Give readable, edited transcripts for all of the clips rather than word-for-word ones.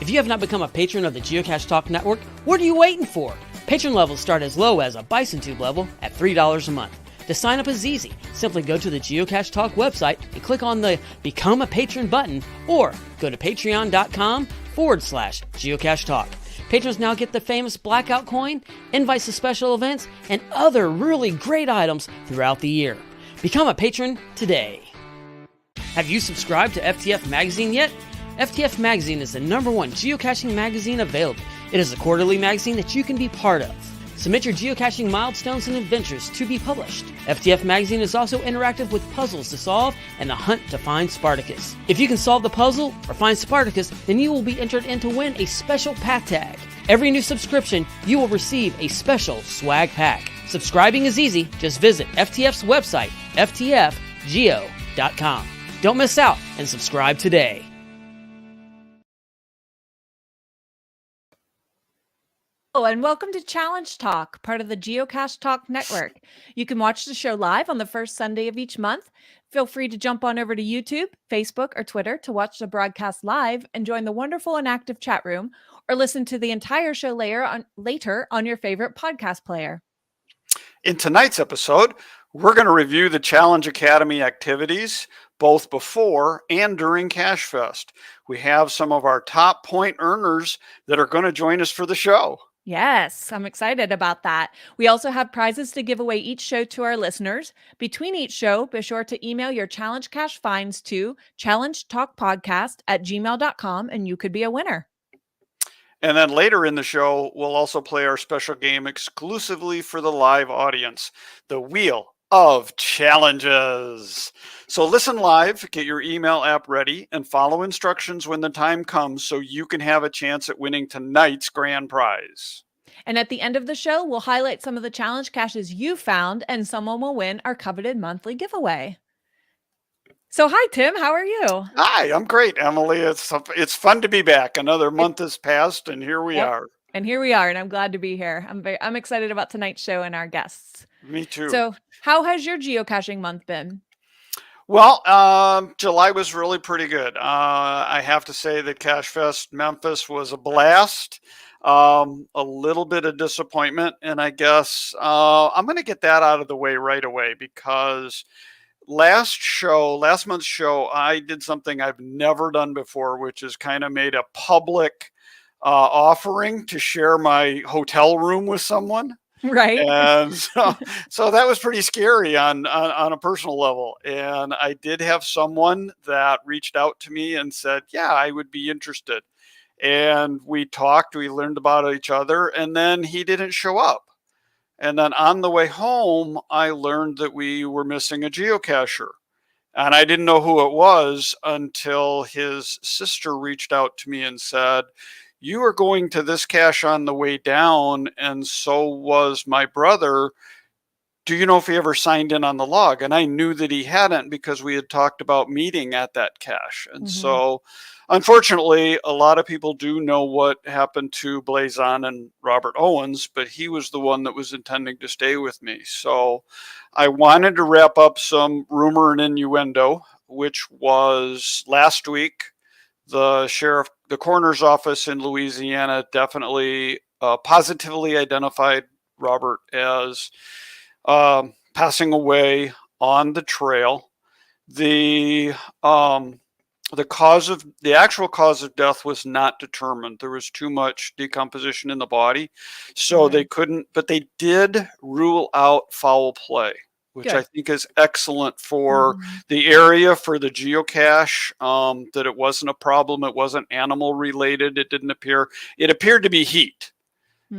If you have not become a patron of the Geocache Talk Network, what are you waiting for? Patron levels start as low as a Bison Tube level at $3 a month. To sign up is easy. Simply go to the Geocache Talk website and click on the Become a Patron button, or go to patreon.com/Geocache Talk. Patrons now get the famous Blackout coin, invites to special events, and other really great items throughout the year. Become a patron today. Have you subscribed to FTF Magazine yet? FTF Magazine is the #1 geocaching magazine available. It is a quarterly magazine that you can be part of. Submit your geocaching milestones and adventures to be published. FTF Magazine is also interactive with puzzles to solve and the hunt to find Spartacus. If you can solve the puzzle or find Spartacus, then you will be entered in to win a special pack tag. Every new subscription, you will receive a special swag pack. Subscribing is easy. Just visit FTF's website, ftfgeo.com. Don't miss out and subscribe today. Hello, and welcome to Challenge Talk, part of the Geocache Talk Network. You can watch the show live on the first Sunday of each month. Feel free to jump on over to YouTube, Facebook, or Twitter to watch the broadcast live and join the wonderful and active chat room, or listen to the entire show later on your favorite podcast player. In tonight's episode, we're going to review the Challenge Academy activities, both before and during CacheFest. We have some of our top point earners that are going to join us for the show. Yes, I'm excited about that. We also have prizes to give away each show to our listeners. Between each show, be sure to email your Challenge Cache finds to challengetalkpodcast@gmail.com, and you could be a winner. And then later in the show, we'll also play our special game exclusively for the live audience, the Wheel of Challenges. So listen live, get your email app ready, and follow instructions when the time comes so you can have a chance at winning tonight's grand prize. And at the end of the show, we'll highlight some of the challenge caches you found, and someone will win our coveted monthly giveaway. So hi, Tim. How are you? Hi, I'm great, Emily. It's fun to be back. Another month has passed, and here we are. And here we are, and I'm glad to be here. I'm excited about tonight's show and our guests. Me too. So how has your geocaching month been? Well, July was really pretty good. I have to say that CacheFest Memphis was a blast. A little bit of disappointment, and I guess I'm going to get that out of the way right away, because last month's show, I did something I've never done before, which is kind of made a public offering to share my hotel room with someone. Right. And so that was pretty scary on a personal level. And I did have someone that reached out to me and said, yeah, I would be interested. And we talked, we learned about each other, and then he didn't show up. And then on the way home, I learned that we were missing a geocacher. And I didn't know who it was until his sister reached out to me and said, you are going to this cache on the way down, and so was my brother. Do you know if he ever signed in on the log? And I knew that he hadn't, because we had talked about meeting at that cache. And so, unfortunately, a lot of people do know what happened to Blazon and Robert Owens, but he was the one that was intending to stay with me. So I wanted to wrap up some rumor and innuendo, which was last week. The coroner's office in Louisiana definitely positively identified Robert as passing away on the trail. The actual cause of death was not determined. There was too much decomposition in the body, so they couldn't. But they did rule out foul play, which I think is excellent for the area, for the geocache, that it wasn't a problem. It wasn't animal related. It appeared to be heat.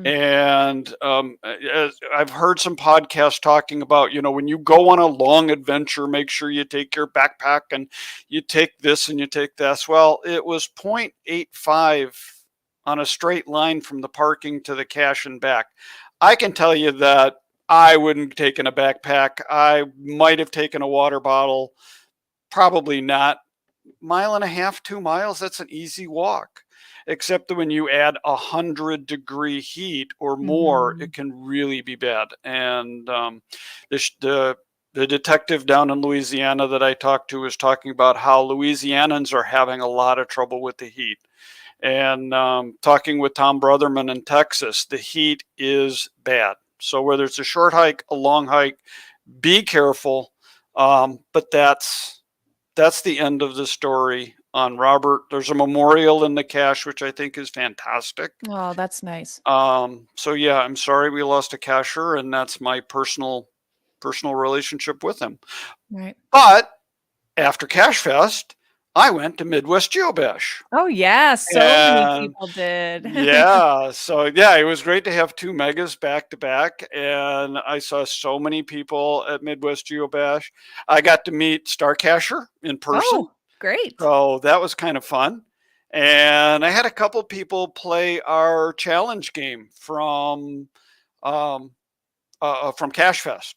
And I've heard some podcasts talking about, when you go on a long adventure, make sure you take your backpack and you take this and you take this. Well, it was 0.85 on a straight line from the parking to the cache and back. I can tell you that I wouldn't have taken a backpack. I might have taken a water bottle. Probably not. 1.5 miles, 2 miles, that's an easy walk. Except that when you add 100-degree heat or more, it can really be bad. And the the detective down in Louisiana that I talked to was talking about how Louisianans are having a lot of trouble with the heat. And talking with Tom Brotherman in Texas, the heat is bad. So whether it's a short hike, a long hike, be careful. But that's the end of the story on Robert. There's a memorial in the cache, which I think is fantastic. Oh, that's nice. So yeah, I'm sorry we lost a cacher, and that's my personal relationship with him. Right. But after CacheFest, I went to Midwest GeoBish. Oh yeah, so many people did. Yeah, so yeah, it was great to have 2 megas back to back, and I saw so many people at Midwest GeoBash. I got to meet Starcacher in person. Oh, great. So that was kind of fun. And I had a couple people play our challenge game from CacheFest.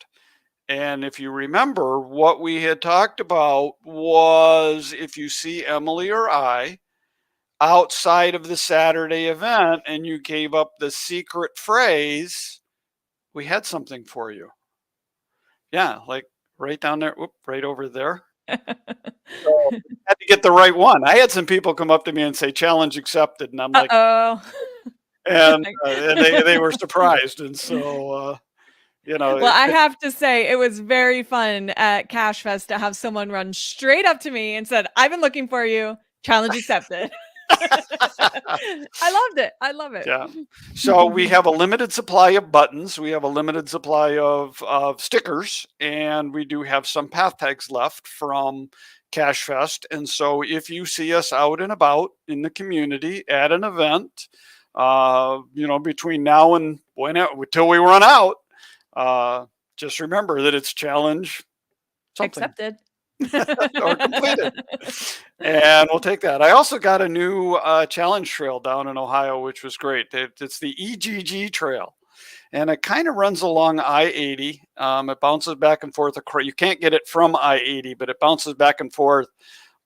And if you remember, what we had talked about was if you see Emily or I outside of the Saturday event and you gave up the secret phrase, we had something for you. Yeah, like right down there, right over there. So I had to get the right one. I had some people come up to me and say challenge accepted, and I'm like, oh, and they were surprised, and so well, I have to say it was very fun at CacheFest to have someone run straight up to me and said, "I've been looking for you. Challenge accepted." I loved it. I love it. Yeah. So we have a limited supply of buttons. We have a limited supply of stickers, and we do have some path tags left from CacheFest. And so if you see us out and about in the community at an event, between now and until we run out, just remember that it's challenge something. Accepted. Or completed. And we'll take that. I also got a new challenge trail down in Ohio, which was great. It's the EGG trail, and it kind of runs along I-80. It bounces back and forth. You can't get it from I-80, but it bounces back and forth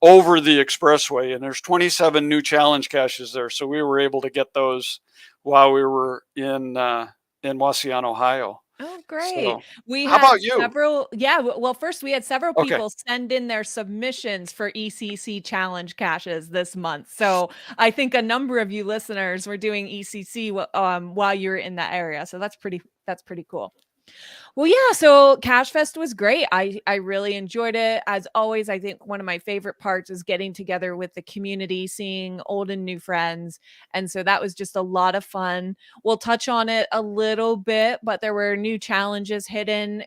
over the expressway, and there's 27 new challenge caches there. So we were able to get those while we were in Wauseon, Ohio. Oh, great. So, we how had about you? several, yeah. Well, first we had several Okay. people send in their submissions for ECC challenge caches this month. So I think a number of you listeners were doing ECC while you were in that area. So that's pretty cool. Well, yeah, so CacheFest was great. I really enjoyed it. As always, I think one of my favorite parts is getting together with the community, seeing old and new friends. And so that was just a lot of fun. We'll touch on it a little bit, but there were new challenges hidden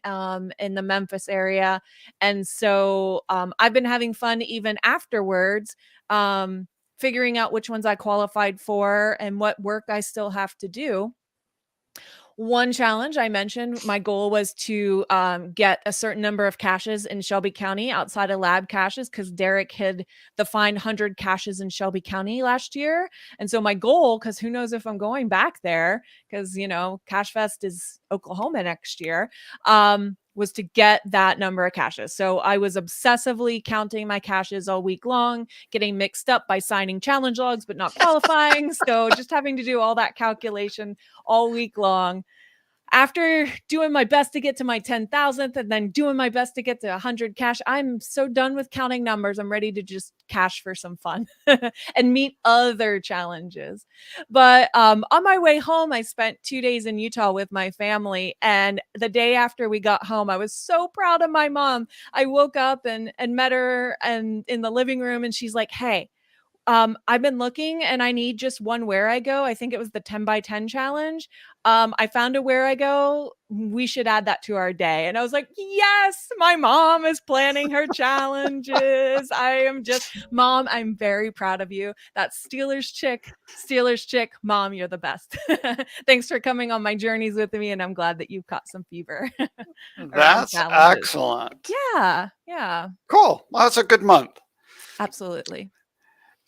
in the Memphis area. And so I've been having fun even afterwards, figuring out which ones I qualified for and what work I still have to do. One challenge I mentioned, my goal was to get a certain number of caches in Shelby County outside of lab caches, because Derek hid the find 100 caches in Shelby County last year. And so my goal, because who knows if I'm going back there, because, CacheFest is Oklahoma next year, was to get that number of caches. So I was obsessively counting my caches all week long, getting mixed up by signing challenge logs, but not qualifying. So just having to do all that calculation all week long. After doing my best to get to my 10,000th and then doing my best to get to 100 cache, I'm so done with counting numbers. I'm ready to just cache for some fun and meet other challenges. But on my way home, I spent 2 days in Utah with my family. And the day after we got home, I was so proud of my mom. I woke up and met her and in the living room, and she's like, "Hey, I've been looking and I need just one Where I Go." I think it was the 10 by 10 challenge. I found a Where I Go. We should add that to our day. And I was like, yes, my mom is planning her challenges. Mom, I'm very proud of you. That Steelers chick, Mom, you're the best. Thanks for coming on my journeys with me. And I'm glad that you've caught some fever. That's excellent. Yeah. Cool. Well, that's a good month. Absolutely.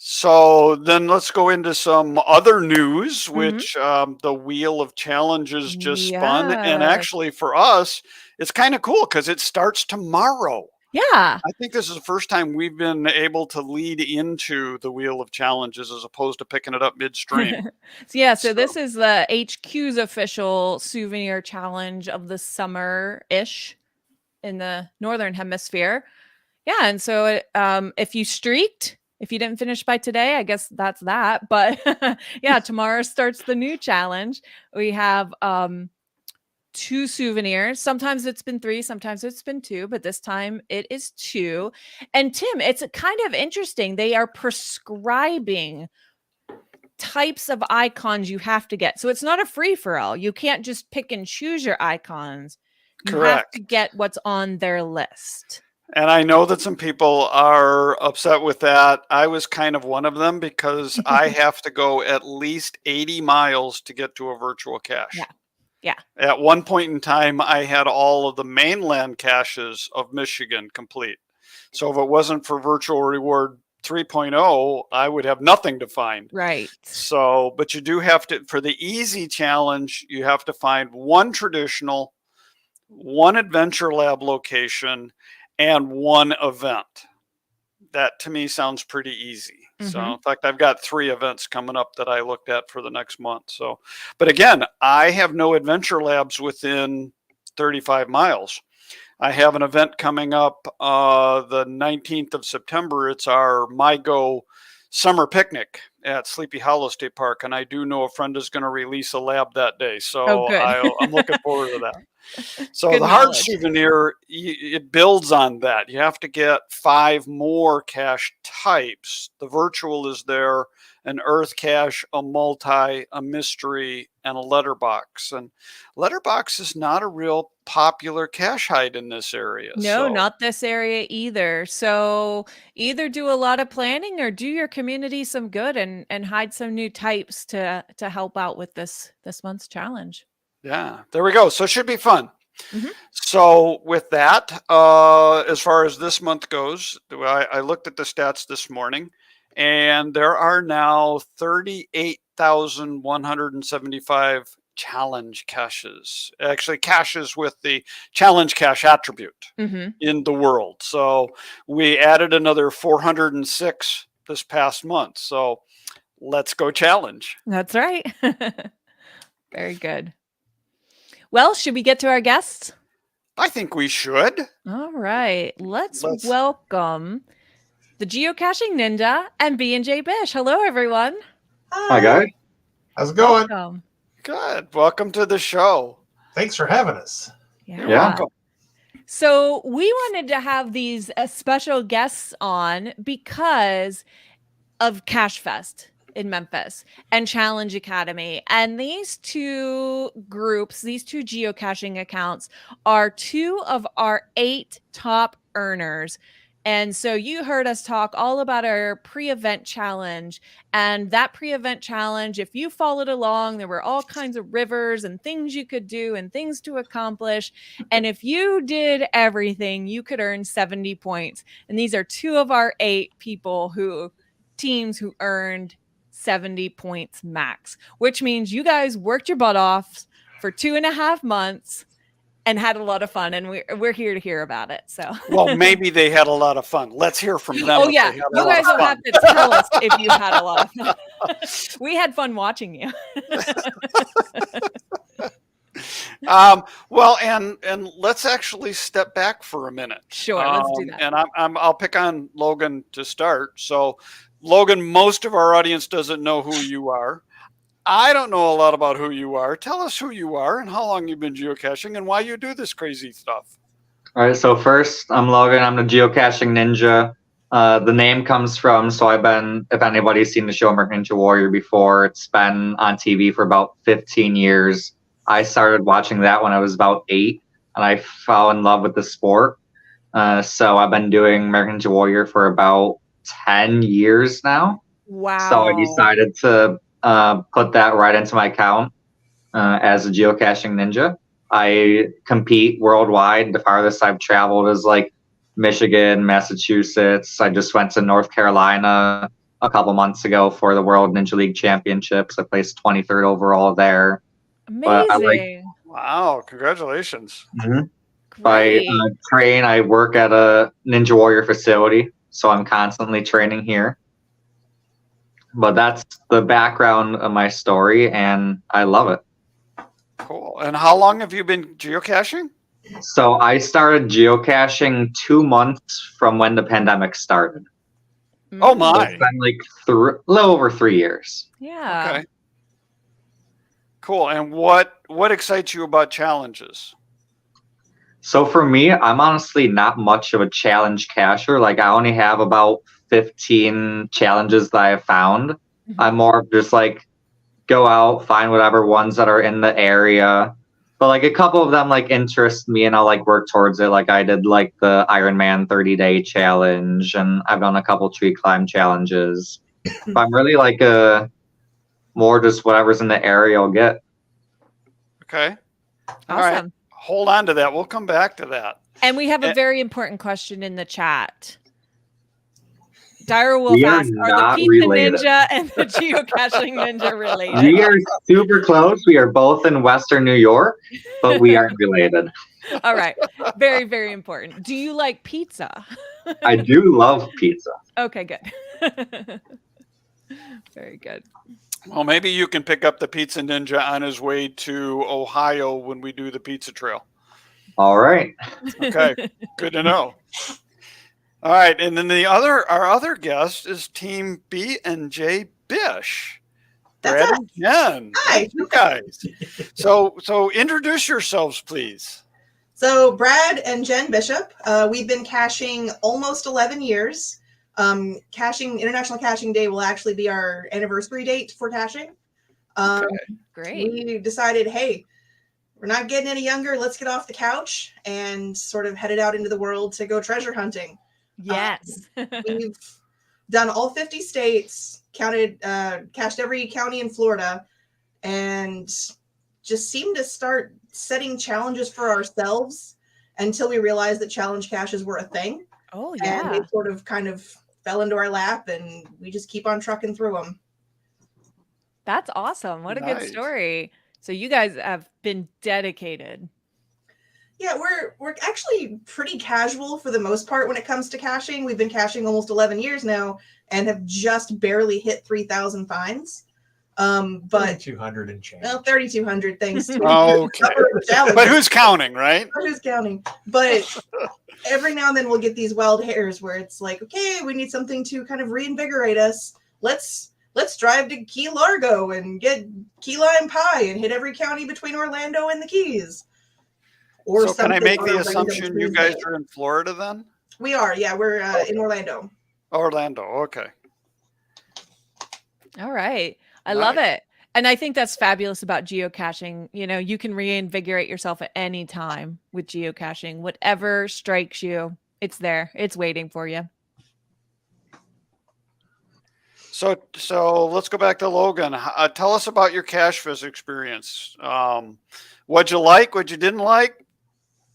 So then let's go into some other news, which the Wheel of Challenges just spun. And actually for us, it's kind of cool because it starts tomorrow. Yeah. I think this is the first time we've been able to lead into the Wheel of Challenges as opposed to picking it up midstream. So this is the HQ's official souvenir challenge of the summer-ish. in the northern hemisphere. Yeah, and so if you streaked, if you didn't finish by today, I guess that's that. But yeah, tomorrow starts the new challenge. We have 2 souvenirs. Sometimes it's been 3, sometimes it's been 2, but this time it is 2. And Tim, it's kind of interesting. They are prescribing types of icons you have to get. So it's not a free for all. You can't just pick and choose your icons. You have to get what's on their list. And I know that some people are upset with that. I was kind of one of them because I have to go at least 80 miles to get to a virtual cache. Yeah. At one point in time, I had all of the mainland caches of Michigan complete. So if it wasn't for Virtual Reward 3.0, I would have nothing to find. Right. So, but you do have to, for the easy challenge, you have to find 1 traditional, 1 Adventure Lab location, and 1 event. That to me sounds pretty easy. So in fact, I've got 3 events coming up that I looked at for the next month. So, but again, I have no Adventure Labs within 35 miles. I have an event coming up the 19th of September. It's our MyGo summer picnic at Sleepy Hollow State Park. And I do know a friend is going to release a lab that day. So I'm looking forward to that. So Good the hard souvenir, it builds on that. You have to get 5 more cache types. The virtual is there, an earth cache, a multi, a mystery, and a letterbox. And letterbox is not a real popular cache hide in this area. No, not this area either. So either do a lot of planning or do your community some good and hide some new types to help out with this month's challenge. Yeah, there we go. So it should be fun. So with that, as far as this month goes, I looked at the stats this morning, and there are now 38,175 challenge caches, actually caches with the challenge cache attribute in the world. So we added another 406 this past month. So let's go challenge. That's right. Very good. Well, should we get to our guests? I think we should. All right. Let's welcome the Geocaching Ninja and BnJBish. Hello, everyone. Hi, guys. How's it going? Welcome. Good. Welcome to the show. Thanks for having us. Yeah. Welcome. So we wanted to have these special guests on because of CacheFest in Memphis and Challenge Academy. And these 2 groups, these 2 geocaching accounts are 2 of our 8 top earners. And so you heard us talk all about our pre-event challenge, and that pre-event challenge, if you followed along, there were all kinds of rivers and things you could do and things to accomplish. And if you did everything, you could earn 70 points. And these are 2 of our 8 teams who earned 70 points max, which means you guys worked your butt off for 2.5 months and had a lot of fun, and we're here to hear about it. So, well, maybe they had a lot of fun. Let's hear from them. Oh yeah, you guys will have to tell us if you had a lot of fun. We had fun watching you. Well, and let's actually step back for a minute. Sure, let's do that. And I'll pick on Logan to start. So, Logan, most of our audience doesn't know who you are. I don't know a lot about who you are. Tell us who you are and how long you've been geocaching and why you do this crazy stuff. All right, so first, I'm Logan. I'm the geocaching ninja. The name comes from, so I've been, if anybody's seen the show American Ninja Warrior before, it's been on TV for about 15 years. I started watching that when I was about 8, and I fell in love with the sport. So I've been doing American Ninja Warrior for about 10 years now. Wow. So I decided to put that right into my account as a geocaching ninja. I compete worldwide. The farthest I've traveled is like Michigan, Massachusetts. I just went to North Carolina a couple months ago for the World Ninja League Championships. I placed 23rd overall there. Amazing. Wow, congratulations. I train, I work at a Ninja Warrior facility, so I'm constantly training here. But that's the background of my story, and I love it. Cool. And how long have you been geocaching? So I started geocaching 2 months from when the pandemic started. Oh So my. it's been like a little over 3 years. Yeah. Okay. Cool. And what excites you about challenges? So for me, I'm honestly not much of a challenge cacher. Like I only have about 15 challenges that I have found. Mhm. I'm more of just like go out, find whatever ones that are in the area. But like a couple of them like interest me and I'll like work towards it. Like I did like the Ironman 30-day challenge and I've done a couple tree climb challenges. But I'm really like more just whatever's in the area I'll get. Okay. All right. Awesome. Hold on to that. We'll come back to that. And we have a Eh. very important question in the chat. Dire Wolf We are asked, are the not Pizza related. Ninja and the Geocaching Ninja related? We are super close. We are both in Western New York, but we aren't related. All right. Very, very important. Do you like pizza? I do love pizza. Okay, good. Very good. Well, maybe you can pick up the Pizza Ninja on his way to Ohio when we do the pizza trail. All right. Okay. Good to know. All right. And then our other guest is Team BnJBish. That's Brad and Jen. Hi. You guys. So introduce yourselves, please. So Brad and Jen Bishop, we've been caching almost 11 years. International Caching Day will actually be our anniversary date for caching. Great. We decided, hey, we're not getting any younger. Let's get off the couch and sort of headed out into the world to go treasure hunting. Yes. We've done all 50 states, cached every county in Florida, and just seemed to start setting challenges for ourselves until we realized that challenge caches were a thing. Oh, And yeah. they sort of kind of fell into our lap, and we just keep on trucking through them. That's awesome. What a good Nice. story. So you guys have been dedicated. Yeah, we're actually pretty casual for the most part when it comes to caching. We've been caching almost 11 years now and have just barely hit 3,000 finds. But 3,200 and change. well, 3,200 thanks to Okay. challenge. But who's counting, right? Who's counting? But every now and then we'll get these wild hairs where it's like, okay, we need something to kind of reinvigorate us. Let's drive to Key Largo and get key lime pie and hit every county between Orlando and the Keys. Or So can I something make on the a random assumption you guys Tuesday. are in Florida then? We are, yeah. We're in Orlando. Orlando. Okay. All right. I love it. And I think that's fabulous about geocaching. You know, you can reinvigorate yourself at any time with geocaching. Whatever strikes you, it's there. It's waiting for you. So let's go back to Logan. Tell us about your CacheFest experience. What'd you like? What you didn't like?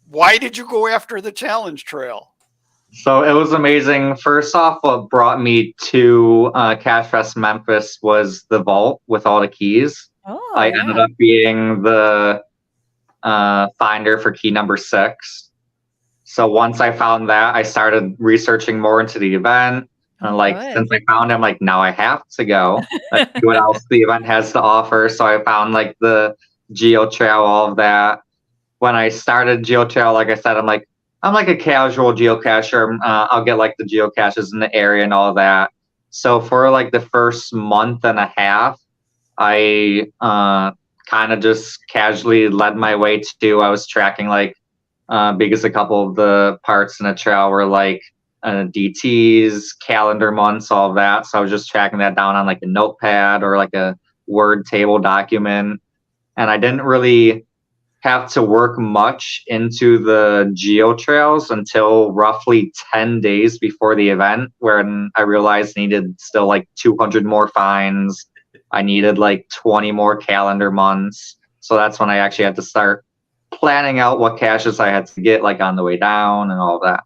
Why did you go after the challenge trail? So it was amazing. First off, what brought me to CacheFest Memphis was the vault with all the keys. Oh, I ended up being the finder for key number 6. So once I found that, I started researching more into the event. And since I found it, I'm like, now I have to go. Let's see what else the event has to offer. So I found like the Geo Trail, all of that. When I started Geo Trail, like I said, I'm like a casual geocacher. I'll get like the geocaches in the area and all that. So for like the first month and a half, I kind of just casually led my way to, I was tracking because a couple of the parts in the trail were like DTs, calendar months, all of that. So I was just tracking that down on like a notepad or like a Word table document. And I didn't really have to work much into the geo trails until roughly 10 days before the event, when I realized I needed still like 200 more finds. I needed like 20 more calendar months. So that's when I actually had to start planning out what caches I had to get like on the way down and all that.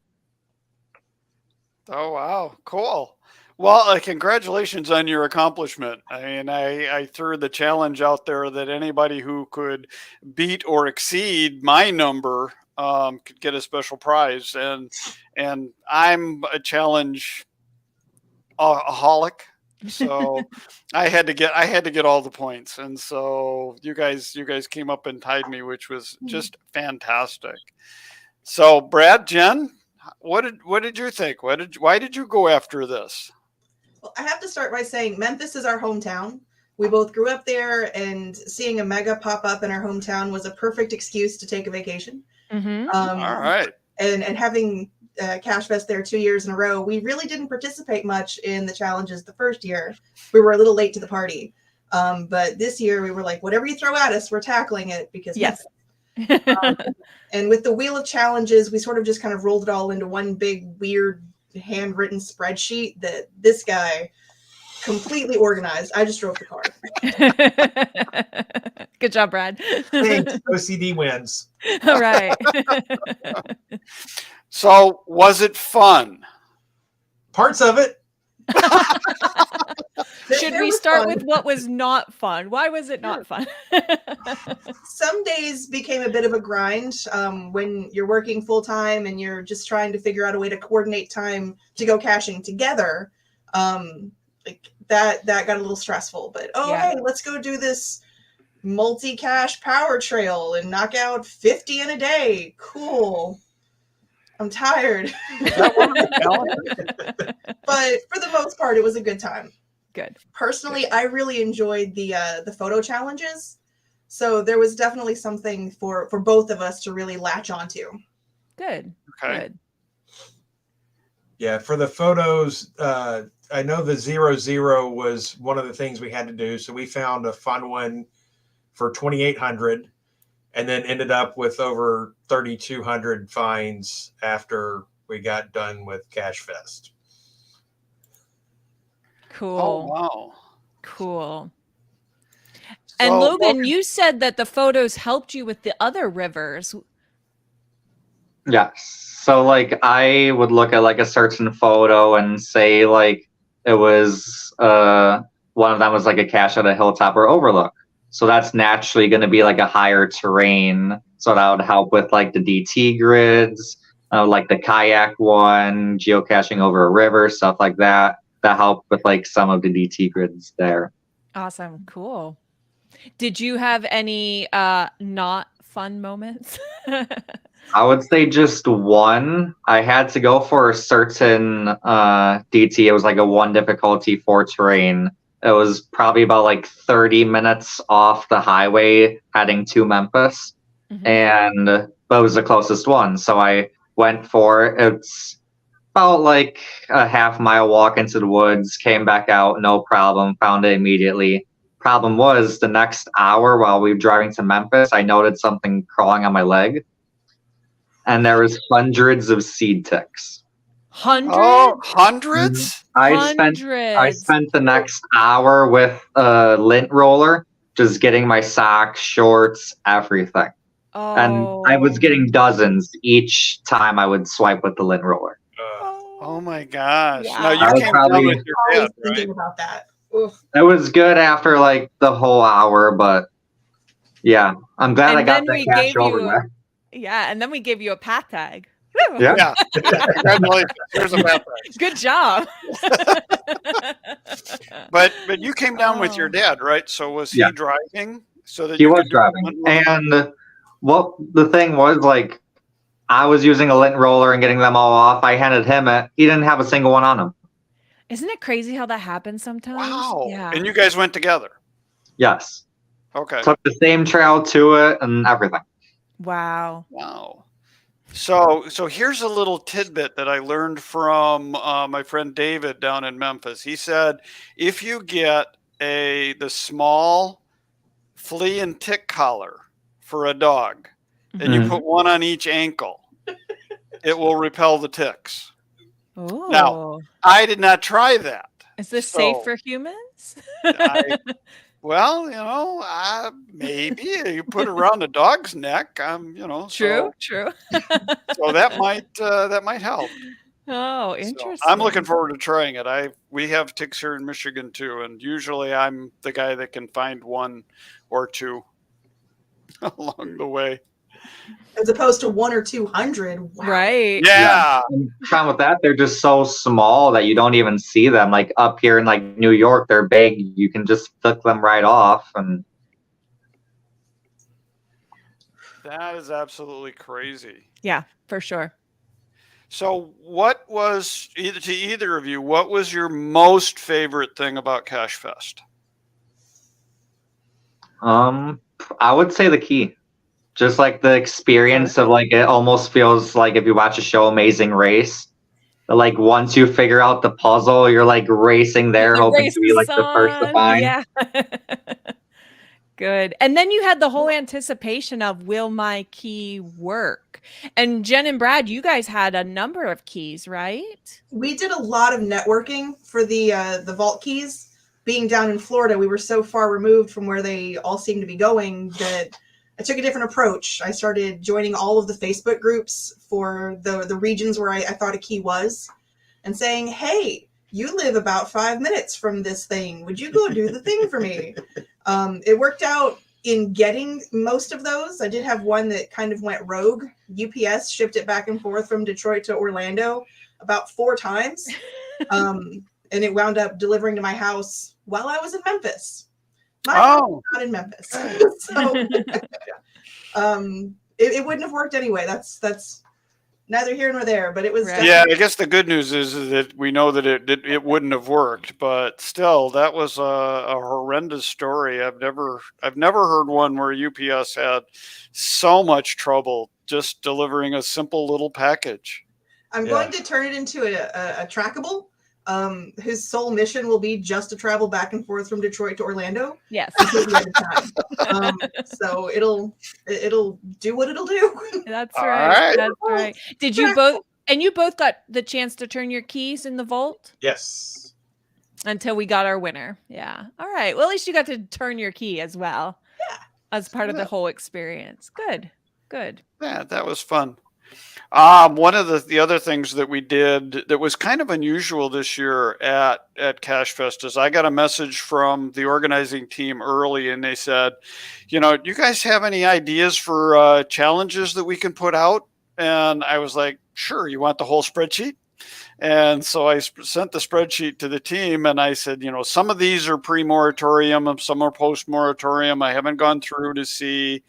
Oh, wow. Cool. Well, congratulations on your accomplishment. I mean, I threw the challenge out there that anybody who could beat or exceed my number could get a special prize. And I'm a challenge aholic. So I had to get all the points. And so you guys came up and tied me, which was just fantastic. So Brad, Jen, what did you think? Why did you go after this? Well, I have to start by saying Memphis is our hometown. We both grew up there, and seeing a mega pop up in our hometown was a perfect excuse to take a vacation. Mm-hmm. All right. And having CacheFest there 2 years in a row, we really didn't participate much in the challenges the first year. We were a little late to the party. But this year we were like, whatever you throw at us, we're tackling it because yes. And with the wheel of challenges, we sort of just kind of rolled it all into one big weird handwritten spreadsheet that this guy completely organized. I just drove the car. Good job, Brad. Thanks. OCD wins. All right. So was it fun? Parts of it. Should we start with what was not fun? Why was it not fun? Some days became a bit of a grind when you're working full time and you're just trying to figure out a way to coordinate time to go caching together. Like that got a little stressful, but hey, let's go do this multi-cache power trail and knock out 50 in a day. Cool. I'm tired. But for the most part, it was a good time. Good. Personally, I really enjoyed the photo challenges. So there was definitely something for both of us to really latch onto. Good. Okay. Good. Yeah, for the photos, I know the 0 was one of the things we had to do. So we found a fun one for 2,800 and then ended up with over 3,200 finds after we got done with CacheFest. Cool. Oh, wow. Cool. And Logan, you said that the photos helped you with the other rivers. Yes. So like I would look at like a certain photo and say like it was one of them was like a cache at a hilltop or overlook. So that's naturally going to be like a higher terrain. So that would help with like the DT grids, like the kayak one, geocaching over a river, stuff like that. That helped with like some of the DT grids there. Awesome. Cool. Did you have any not fun moments? I would say just one. I had to go for a certain DT. It was like a 1 difficulty 4 terrain. It was probably about like 30 minutes off the highway heading to Memphis. Mm-hmm. But it was the closest one. So I went for it. It's about like a half-mile walk into the woods, came back out, no problem, found it immediately. Problem was the next hour while we were driving to Memphis, I noted something crawling on my leg. And there was hundreds of seed ticks. Hundreds? Oh, hundreds? I spent the next hour with a lint roller, just getting my socks, shorts, everything. Oh. And I was getting dozens each time I would swipe with the lint roller. Oh my gosh. Wow. Now you came down with your dad, right? Thinking about that. Oof. It was good after like the whole hour, but yeah, I'm glad I got that cache over there. Yeah, and then we gave you a pat tag. Yeah. Congratulations. Here's a pat tag. Good job. But you came down with your dad, right? So was he driving? So that he was driving. And what the thing was, like, I was using a lint roller and getting them all off. I handed him it. He didn't have a single one on him. Isn't it crazy how that happens sometimes? Wow. Yeah. And you guys went together? Yes. Okay. Took the same trail to it and everything. Wow. Wow. So here's a little tidbit that I learned from my friend David down in Memphis. He said, if you get the small flea and tick collar for a dog, and you put one on each ankle, it will repel the ticks. Oh. Now, I did not try that. Is this safe for humans? Well, maybe you put it around a dog's neck. True. So that might help. Oh, interesting. So I'm looking forward to trying it. We have ticks here in Michigan too, and usually I'm the guy that can find one or two along the way. as opposed to 100 or 200. Wow. Right. Yeah. And problem with that, they're just so small that you don't even see them. Like up here in like New York, they're big. You can just flick them right off. And That is absolutely crazy. Yeah, for sure. So what was, to either of you, what was your most favorite thing about CacheFest? I would say the key. Just like the experience of like, it almost feels like if you watch a show, Amazing Race, like once you figure out the puzzle, you're like racing there, The hoping race to be is like the first to on. find. Yeah. Good. And then you had the whole anticipation of, will my key work? And Jen and Brad, you guys had a number of keys, right? We did a lot of networking for the vault keys. Being down in Florida, we were so far removed from where they all seemed to be going that I took a different approach. I started joining all of the Facebook groups for the regions where I thought a key was, and saying, hey, you live about 5 minutes from this thing. Would you go do the thing for me? It worked out in getting most of those. I did have one that kind of went rogue. UPS shipped it back and forth from Detroit to Orlando about 4 times. And it wound up delivering to my house while I was in Memphis. My house was not in Memphis. So it wouldn't have worked anyway. That's neither here nor there, but it was. Right. Yeah, I guess the good news is that we know that it wouldn't have worked, but still, that was a horrendous story. I've never heard one where UPS had so much trouble just delivering a simple little package. I'm going to turn it into a trackable, whose sole mission will be just to travel back and forth from Detroit to Orlando. Yes. Until the end of time. So it'll do what it'll do. That's All right. right. That's right. Did you both, and you both got the chance to turn your keys in the vault? Yes. Until we got our winner. Yeah. All right. Well, at least you got to turn your key as well. Yeah. As part of the whole experience. Good. Good. Yeah, that was fun. One of the other things that we did that was kind of unusual this year at CacheFest is I got a message from the organizing team early, and they said, do you guys have any ideas for challenges that we can put out? And I was like, sure. You want the whole spreadsheet? And so I sent the spreadsheet to the team, and I said, some of these are pre-moratorium and some are post-moratorium. I haven't gone through to see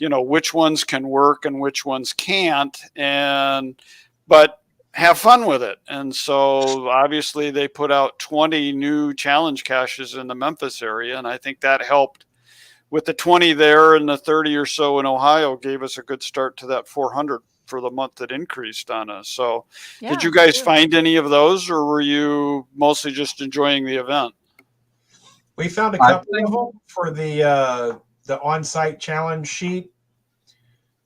which ones can work and which ones can't, but have fun with it. And so obviously they put out 20 new challenge caches in the Memphis area. And I think that helped with the 20 there, and the 30 or so in Ohio gave us a good start to that 400 for the month that increased on us. So did you guys find any of those, or were you mostly just enjoying the event? We found a couple of them for the on-site challenge sheet,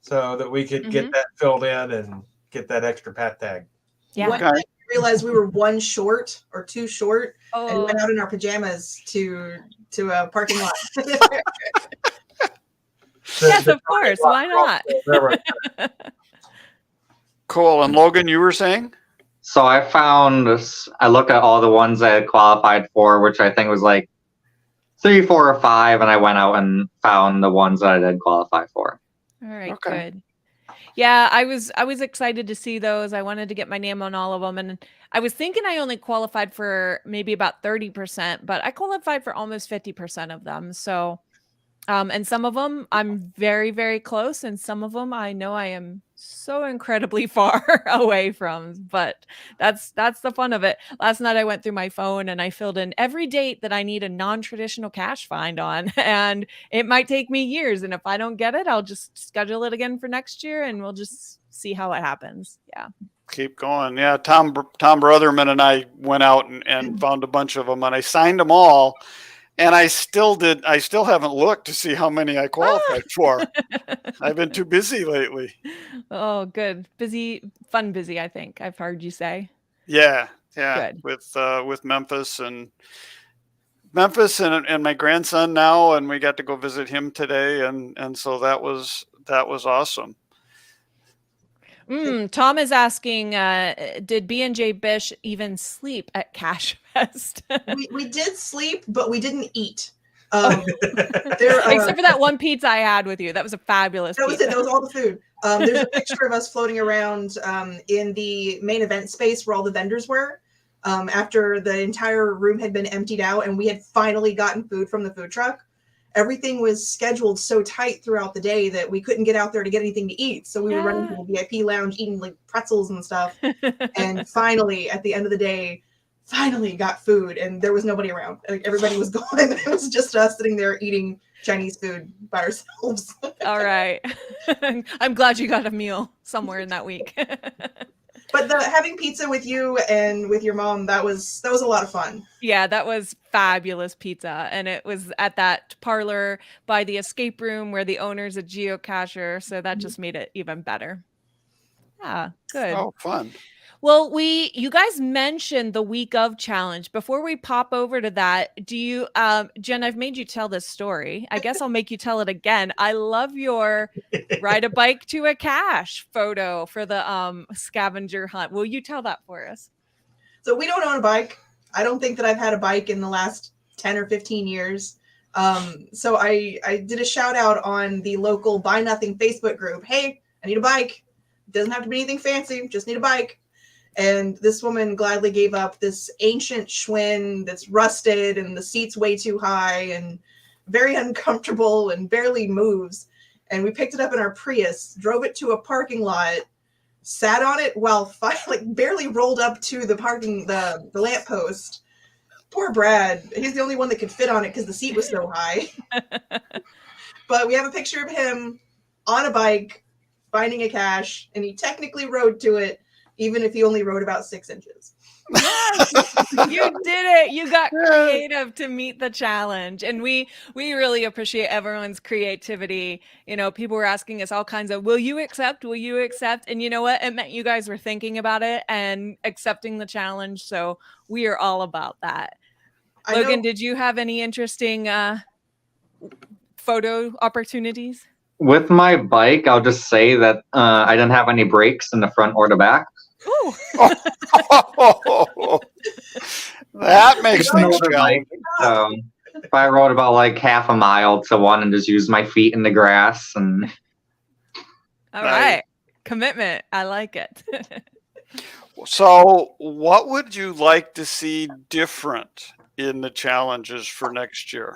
so that we could get that filled in and get that extra pat tag. Yeah. One night we realized we were 1 short or 2 short, and went out in our pajamas to a parking lot. Yes, of course. Why not? Cool. And Logan, you were saying? So I looked at all the ones I had qualified for, which I think was like 3, 4, or 5, and I went out and found the ones that I did qualify for. All right, good. Yeah, I was excited to see those. I wanted to get my name on all of them, and I was thinking I only qualified for maybe about 30%, but I qualified for almost 50% of them. So, and some of them I'm very, very close, and some of them I know I am so incredibly far away from, but that's the fun of it. Last night I went through my phone and I filled in every date that I need a non-traditional cache find on, and it might take me years, and if I don't get it, I'll just schedule it again for next year, and we'll just see how it happens. Yeah, keep going. Yeah, Tom Brotherman and I went out and found a bunch of them, and I signed them all. And I still haven't looked to see how many I qualified for. I've been too busy lately. Oh, good. Fun busy, I think I've heard you say. Yeah. Good. With Memphis and my grandson now, and we got to go visit him today, and so that was awesome. Tom is asking, did BnJBish even sleep at CacheFest? we did sleep, but we didn't eat. Except for that one pizza I had with you. That was a fabulous That was pizza. it. That was all the food. There's a picture of us floating around in the main event space where all the vendors were. After the entire room had been emptied out and we had finally gotten food from the food truck. Everything was scheduled so tight throughout the day that we couldn't get out there to get anything to eat. So we were running to the VIP lounge eating like pretzels and stuff. And finally, at the end of the day, finally got food and there was nobody around. Like everybody was gone. It was just us sitting there eating Chinese food by ourselves. All right. I'm glad you got a meal somewhere in that week. But having pizza with you and with your mom, that was a lot of fun. Yeah, that was fabulous pizza. And it was at that parlor by the escape room where the owner's a geocacher. So that just made it even better. Yeah, good. Oh, fun. Well, you guys mentioned the week of challenge. Before we pop over to that, do you, Jen, I've made you tell this story. I guess I'll make you tell it again. I love your ride a bike to a cache photo for the scavenger hunt. Will you tell that for us? So we don't own a bike. I don't think that I've had a bike in the last 10 or 15 years. So I did a shout out on the local Buy Nothing Facebook group. Hey, I need a bike. It doesn't have to be anything fancy. Just need a bike. And this woman gladly gave up this ancient Schwinn that's rusted and the seat's way too high and very uncomfortable and barely moves. And we picked it up in our Prius, drove it to a parking lot, sat on it while barely rolled up to the lamppost. Poor Brad. He's the only one that could fit on it because the seat was so high. But we have a picture of him on a bike, finding a cache, and he technically rode to it, even if he only rode about 6 inches. Yes, you did it. You got creative to meet the challenge. And we really appreciate everyone's creativity. You know, people were asking us all kinds of, will you accept? Will you accept? And you know what? It meant you guys were thinking about it and accepting the challenge. So we are all about that. Logan, did you have any interesting photo opportunities? With my bike, I'll just say that I didn't have any brakes in the front or the back. Ooh. That makes things challenging. So if I rode about like half a mile to one and just used my feet in the grass and all right. Commitment. I like it. So what would you like to see different in the challenges for next year?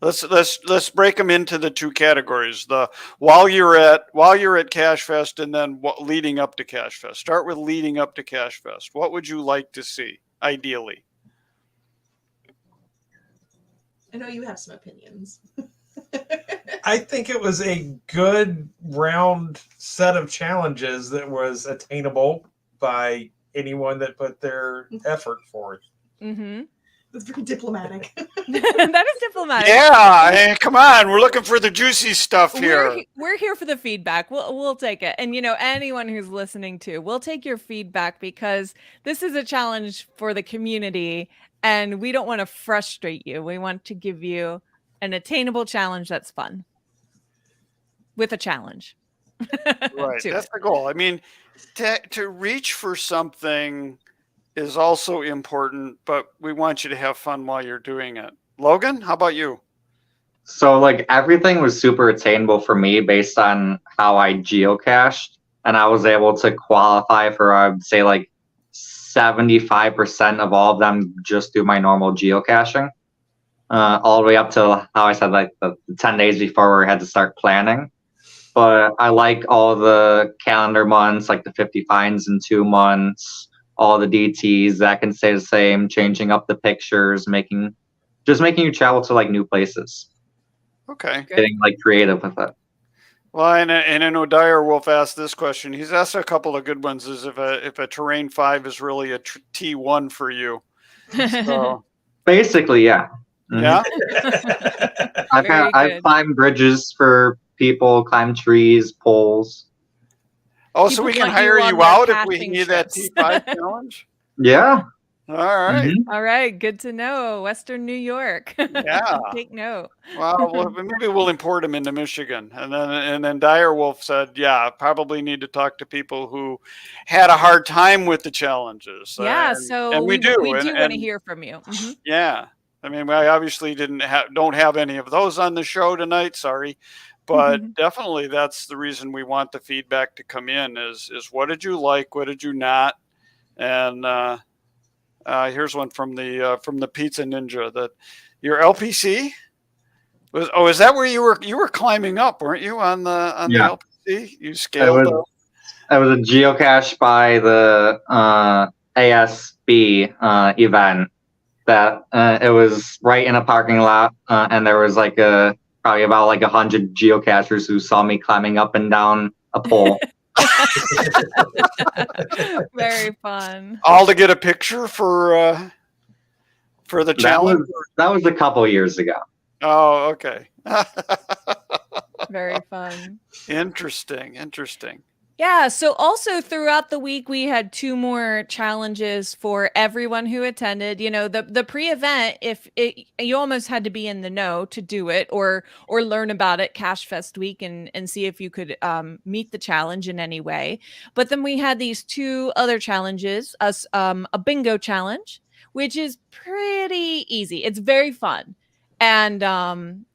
Let's break them into the two categories. The while you're at CacheFest and then leading up to CacheFest. Start with leading up to CacheFest. What would you like to see ideally? I know you have some opinions. I think it was a good round set of challenges that was attainable by anyone that put their effort forth. Mm-hmm. That's very diplomatic. That is diplomatic. Yeah, hey, come on. We're looking for the juicy stuff here. We're here for the feedback. We'll take it. And, you know, anyone who's listening to, we'll take your feedback because this is a challenge for the community and we don't want to frustrate you. We want to give you an attainable challenge that's fun with a challenge. Right. That's the goal. I mean, to reach for something is also important, but we want you to have fun while you're doing it. Logan, how about you? So like everything was super attainable for me based on how I geocached, and I was able to qualify for, I would say, like 75% of all of them just through my normal geocaching, all the way up to how I said like the 10 days before we had to start planning. But I like all the calendar months, like the 50 finds in 2 months, all the DTs that can stay the same, changing up the pictures, making you travel to like new places. Okay. Getting like creative with it. Well, and I know Dire Wolf asked this question. He's asked a couple of good ones. Is if a terrain 5 is really a T1 for you? So. Basically, yeah. Yeah. I've climbed bridges for people, climbed trees, poles. Oh, so we can hire you out if we need that T5 challenge? Yeah. All right. Mm-hmm. All right. Good to know. Western New York. Yeah. Take note. Well, maybe we'll import him into Michigan. And then Dire Wolf said, yeah, probably need to talk to people who had a hard time with the challenges. Yeah. And we do. We do want to hear from you. Mm-hmm. Yeah. I mean, I obviously don't have any of those on the show tonight. Sorry. But definitely that's the reason we want the feedback to come in is what did you like? What did you not? And here's one from the Pizza Ninja that your LPC was. Oh, is that where you were climbing up, weren't you, on the LPC? You scaled up. It was a geocache by the ASB event that it was right in a parking lot, and there was like probably about like 100 geocachers who saw me climbing up and down a pole. Very fun. All to get a picture for the challenge. That was a couple years ago. Oh, okay. Very fun. Interesting. Yeah. So also throughout the week, we had 2 more challenges for everyone who attended. You know, the pre-event, you almost had to be in the know to do it or learn about it CacheFest week and see if you could meet the challenge in any way. But then we had these 2 other challenges, a bingo challenge, which is pretty easy. It's very fun. And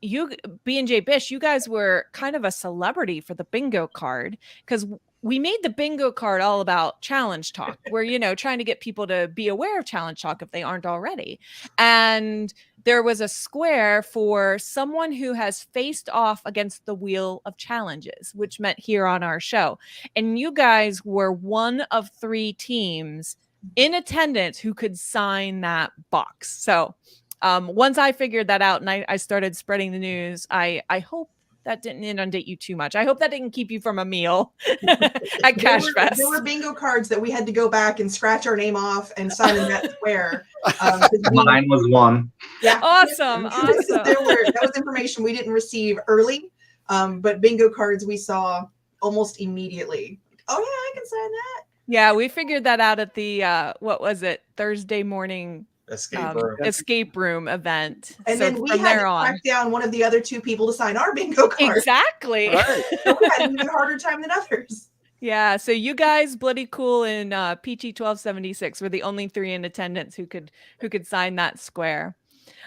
you, BnJBish, you guys were kind of a celebrity for the bingo card because we made the bingo card all about challenge talk. We're, trying to get people to be aware of challenge talk if they aren't already. And there was a square for someone who has faced off against the wheel of challenges, which meant here on our show. And you guys were one of 3 teams in attendance who could sign that box. So once I figured that out and I started spreading the news, I hope that didn't inundate you too much. I hope that didn't keep you from a meal at CacheFest. There were bingo cards that we had to go back and scratch our name off and sign in that square. Mine was one. Yeah. Awesome. That was information we didn't receive early, but bingo cards we saw almost immediately. Oh, yeah, I can sign that. Yeah, we figured that out at the, Thursday morning escape room event. And so then we had to track down one of the other 2 people to sign our bingo card. Exactly. Right. So we had an even harder time than others. Yeah. So you guys, Bloody Cool and Peachy 1276 were the only 3 in attendance who could sign that square.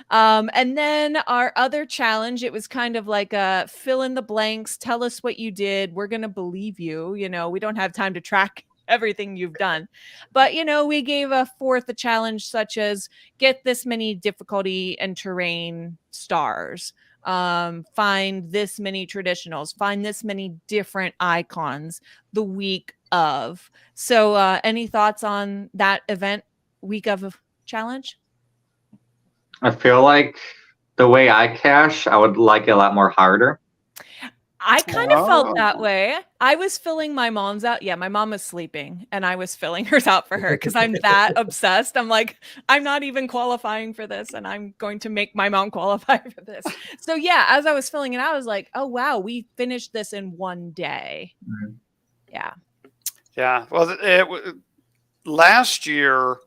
And then our other challenge, it was kind of like a fill in the blanks. Tell us what you did. We're going to believe you. We don't have time to track everything you've done, but we gave a 4th challenge such as get this many difficulty and terrain stars, find this many traditionals, find this many different icons the week of. So any thoughts on that event week of challenge? I feel like the way I cache, I would like it a lot more harder. I kind of felt that way. I was filling my mom's out. Yeah, my mom was sleeping and I was filling hers out for her because I'm that obsessed. I'm like, I'm not even qualifying for this and I'm going to make my mom qualify for this. So yeah, as I was filling it out, I was like, oh, wow, we finished this in one day. Mm-hmm. Yeah. Yeah. Well, last year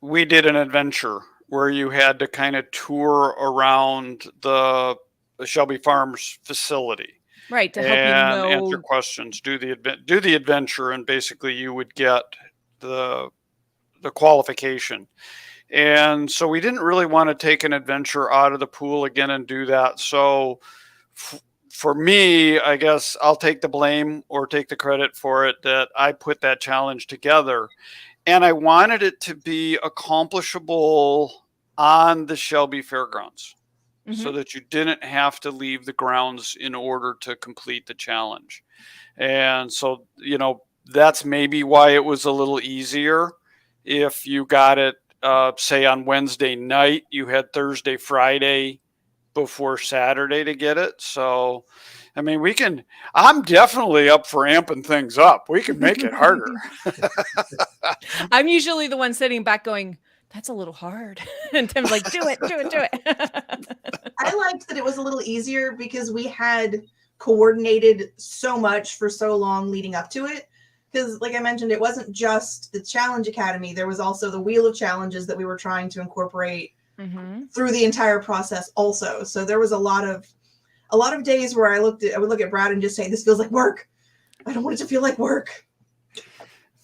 we did an adventure where you had to kind of tour around the Shelby Farms facility. Right, to help you answer questions, do the adventure, and basically you would get the qualification. And so we didn't really want to take an adventure out of the pool again and do that. So for me, I guess I'll take the blame or take the credit for it that I put that challenge together. And I wanted it to be accomplishable on the Shelby Fairgrounds. Mm-hmm. So that you didn't have to leave the grounds in order to complete the challenge. And so, that's maybe why it was a little easier. If you got it, say on Wednesday night, you had Thursday, Friday before Saturday to get it. So, I mean, I'm definitely up for amping things up. We can make it harder. I'm usually the one sitting back going, that's a little hard. And Tim's like, do it. I liked that it was a little easier because we had coordinated so much for so long leading up to it. Because like I mentioned, it wasn't just the Challenge Academy. There was also the Wheel of Challenges that we were trying to incorporate through the entire process also. So there was a lot of days where I would look at Brad and just say, this feels like work. I don't want it to feel like work.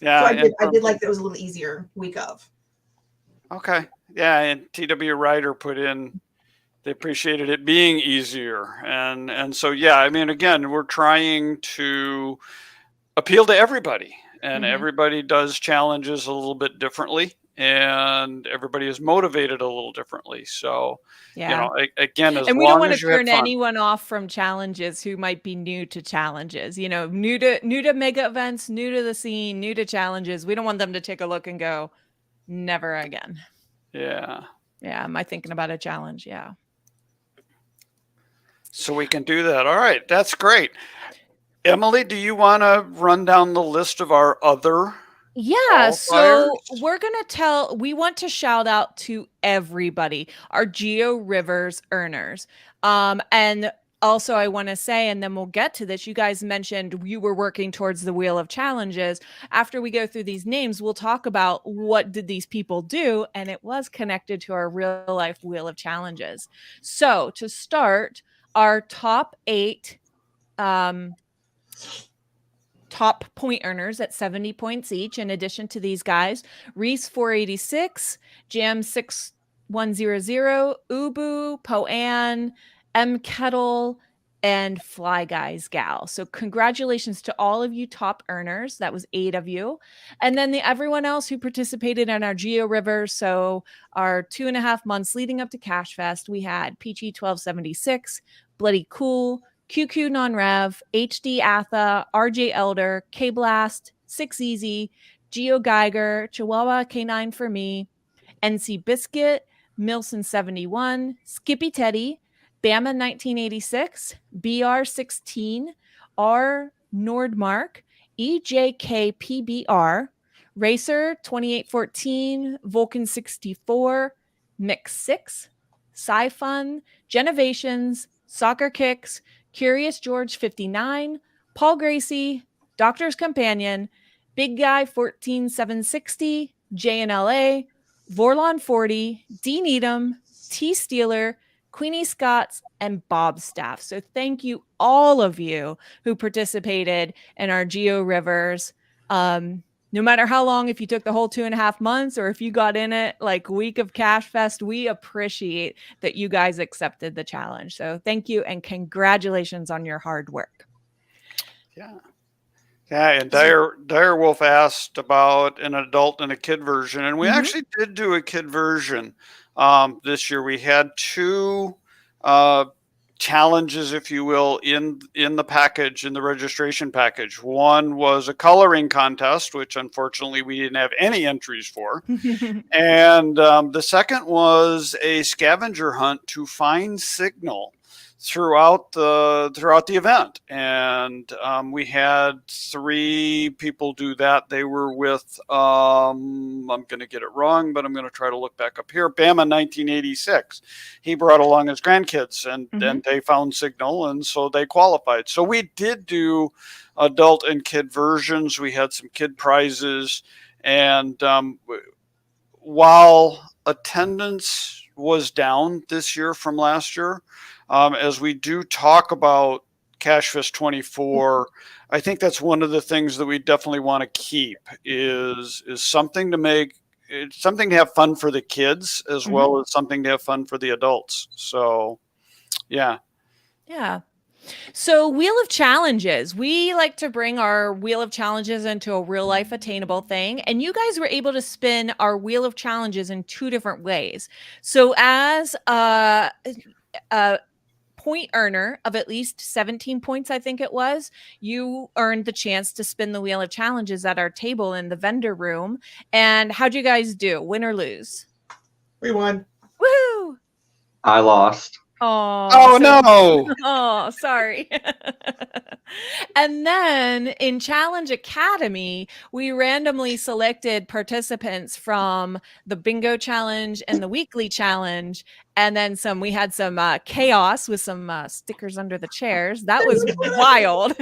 Yeah. So I did like that it was a little easier week of. Okay. Yeah, and TW Ryder put in, they appreciated it being easier. And so, yeah, I mean, again, we're trying to appeal to everybody, and everybody does challenges a little bit differently, and everybody is motivated a little differently. So, Yeah. again, as And we don't long want to as you have turn fun. anyone off from challenges who might be new to challenges, new to mega events, new to the scene, new to challenges. We don't want them to take a look and go, never again. Yeah. Yeah. Am I thinking about a challenge? Yeah. So we can do that. All right. That's great. Emily, do you want to run down the list of our other Yeah, so qualifiers? we want to shout out to everybody, our Geo Rivers earners. And also I want to say, and then we'll get to this, you guys mentioned you were working towards the Wheel of Challenges. After we go through these names, we'll talk about what did these people do, and it was connected to our real life Wheel of Challenges. So to start, our top 8 top point earners at 70 points each. In addition to these guys, Reese 486, Jam 6100, Ubu, Poan, M Kettle, and Fly Guys Gal. So congratulations to all of you top earners. That was 8 of you. And then everyone else who participated in our Geo River. So our 2.5 months leading up to CacheFest, we had Peachy 1276, Bloody Cool, QQ Non-Rev, HD Atha, RJ Elder, K Blast, 6 Easy, Geo Geiger, Chihuahua K9 for me, NC Biscuit, Milson 71, Skippy Teddy, Bama 1986, BR 16, R Nordmark, EJK PBR, Racer 2814, Vulcan 64, Mix 6, Sci-Fun, Genovations, Soccer Kicks, Curious George 59, Paul Gracie, Doctor's Companion, Big Guy 14760, JNLA, Vorlon 40, D Needham, T Steeler, Queenie Scotts, and Bob Staff. So thank you all of you who participated in our Geo Rivers. No matter how long, if you took the whole 2.5 months or if you got in it like week of CacheFest, we appreciate that you guys accepted the challenge. So thank you and congratulations on your hard work. Yeah. Yeah, and Dire Wolf asked about an adult and a kid version, and we actually did do a kid version this year. We had 2 challenges, if you will, in the package, in the registration package. One was a coloring contest, which unfortunately we didn't have any entries for, and the second was a scavenger hunt to find signal throughout the event, and we had 3 people do that. They were with I'm going to get it wrong, but I'm going to try to look back up here. Bama 1986. He brought along his grandkids, and they found signal, and so they qualified. So we did do adult and kid versions. We had some kid prizes, and while attendance was down this year from last year, as we do talk about CacheFest 24, I think that's one of the things that we definitely want to keep is something to have fun for the kids as well as something to have fun for the adults. So, yeah. Yeah. So Wheel of Challenges, we like to bring our Wheel of Challenges into a real life attainable thing. And you guys were able to spin our Wheel of Challenges in 2 different ways. So as a point earner of at least 17 points, I think it was, you earned the chance to spin the Wheel of Challenges at our table in the vendor room. And how'd you guys do? Win or lose? We won. Woohoo! I lost. Oh, no. Oh, sorry. And then in Challenge Academy, we randomly selected participants from the bingo challenge and the weekly challenge. And then we had some chaos with some stickers under the chairs. That was wild.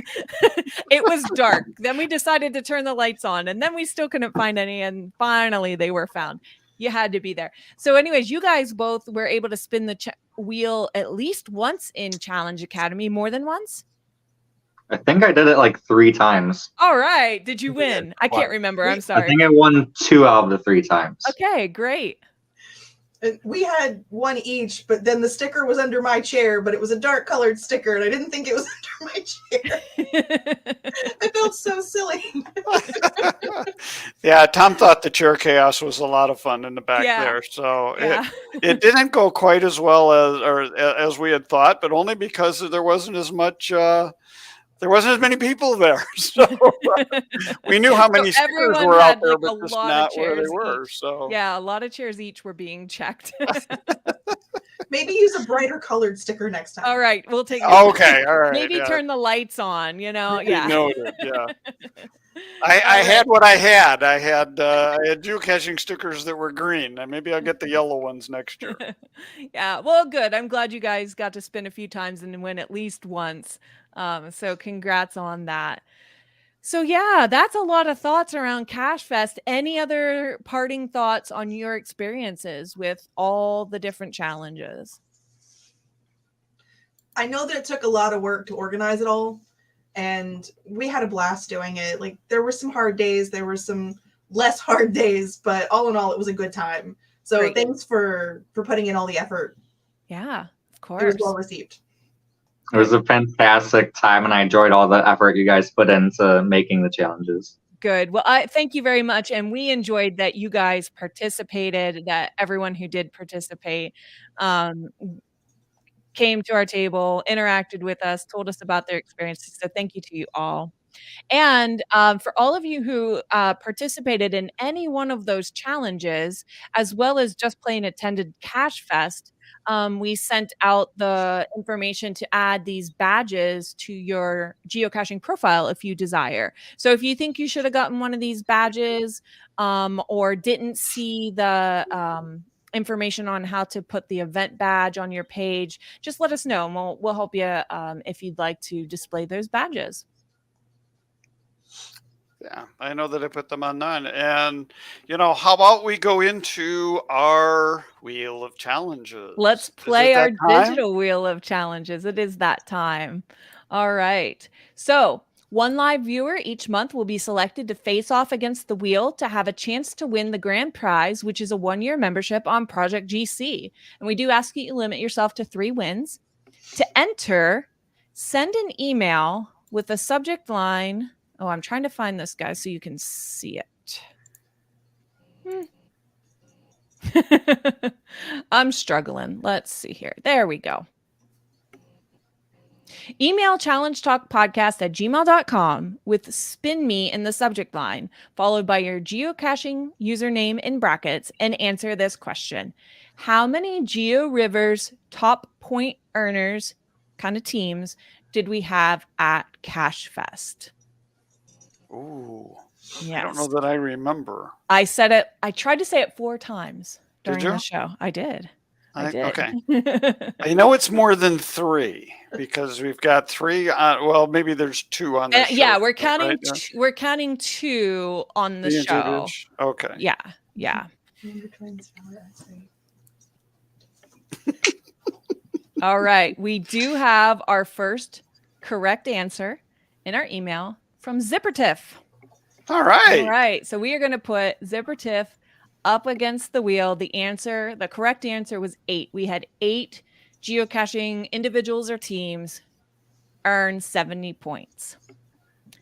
It was dark. Then we decided to turn the lights on, and then we still couldn't find any. And finally they were found. You had to be there. So anyways, you guys both were able to spin the wheel at least once in Challenge Academy. More than once? I think I did it like 3 times. All right. Did you win? I can't remember. I'm sorry. I think I won 2 out of the 3 times. Okay, great. We had one each, but then the sticker was under my chair, but it was a dark colored sticker, and I didn't think it was under my chair. I felt so silly. Yeah, Tom thought the chair chaos was a lot of fun in the back Yeah. there. So Yeah. it didn't go quite as well as we had thought, but only because there wasn't as much there wasn't as many people there. So we knew how many stickers everyone were out had, there, like, but a just lot of not where they chairs were. each. So Yeah, a lot of chairs each were being checked. Maybe use a brighter colored sticker next time. All right, we'll take it. okay, all right. Maybe Yeah. turn the lights on, Duly yeah. noted, yeah. I All had right. what I had. I had geocaching stickers that were green. And maybe I'll get the yellow ones next year. Yeah, well, good. I'm glad you guys got to spin a few times and win at least once. So congrats on that. So yeah, that's a lot of thoughts around CacheFest. Any other parting thoughts on your experiences with all the different challenges? I know that it took a lot of work to organize it all, and we had a blast doing it. Like, there were some hard days, there were some less hard days, but all in all, it was a good time. So Great. thanks for putting in all the effort. Yeah, of It course. was well received. It was a fantastic time, and I enjoyed all the effort you guys put into making the challenges. Good. Well, I thank you very much. And we enjoyed that you guys participated, that everyone who did participate came to our table, interacted with us, told us about their experiences. So thank you to you all. And for all of you who participated in any one of those challenges, as well as just plain attended CacheFest, we sent out the information to add these badges to your geocaching profile if you desire. So if you think you should have gotten one of these badges or didn't see the information on how to put the event badge on your page, just let us know and we'll help you if you'd like to display those badges. Yeah, I know that I put them on none. And, how about we go into our Wheel of Challenges? Let's Is it play our that time? digital Wheel of Challenges. It is that time. All right. So one live viewer each month will be selected to face off against the wheel to have a chance to win the grand prize, which is a 1-year membership on Project GC. And we do ask that you limit yourself to 3 wins. To enter, send an email with a subject line. Oh, I'm trying to find this, guy, so you can see it. I'm struggling. Let's see here. There we go. Email challengetalkpodcast@gmail.com with spin me in the subject line, followed by your geocaching username in brackets, and answer this question. How many Geo Rivers top point earners kind of teams did we have at CacheFest? Ooh, Yes. I don't know that I remember. I said it. I tried to say it 4 times during Did you? the show. I did. I did. Okay. I know it's more than 3 because we've got 3. Well, maybe there's 2 on the show. Yeah, we're counting. Right? Yeah. We're counting 2 on the show. BnJBish. Okay. Yeah, yeah. All right. We do have our first correct answer in our email from ZipperTiff. All right. All right. So we are going to put ZipperTiff up against the wheel. The correct answer was 8. We had 8 geocaching individuals or teams earn 70 points.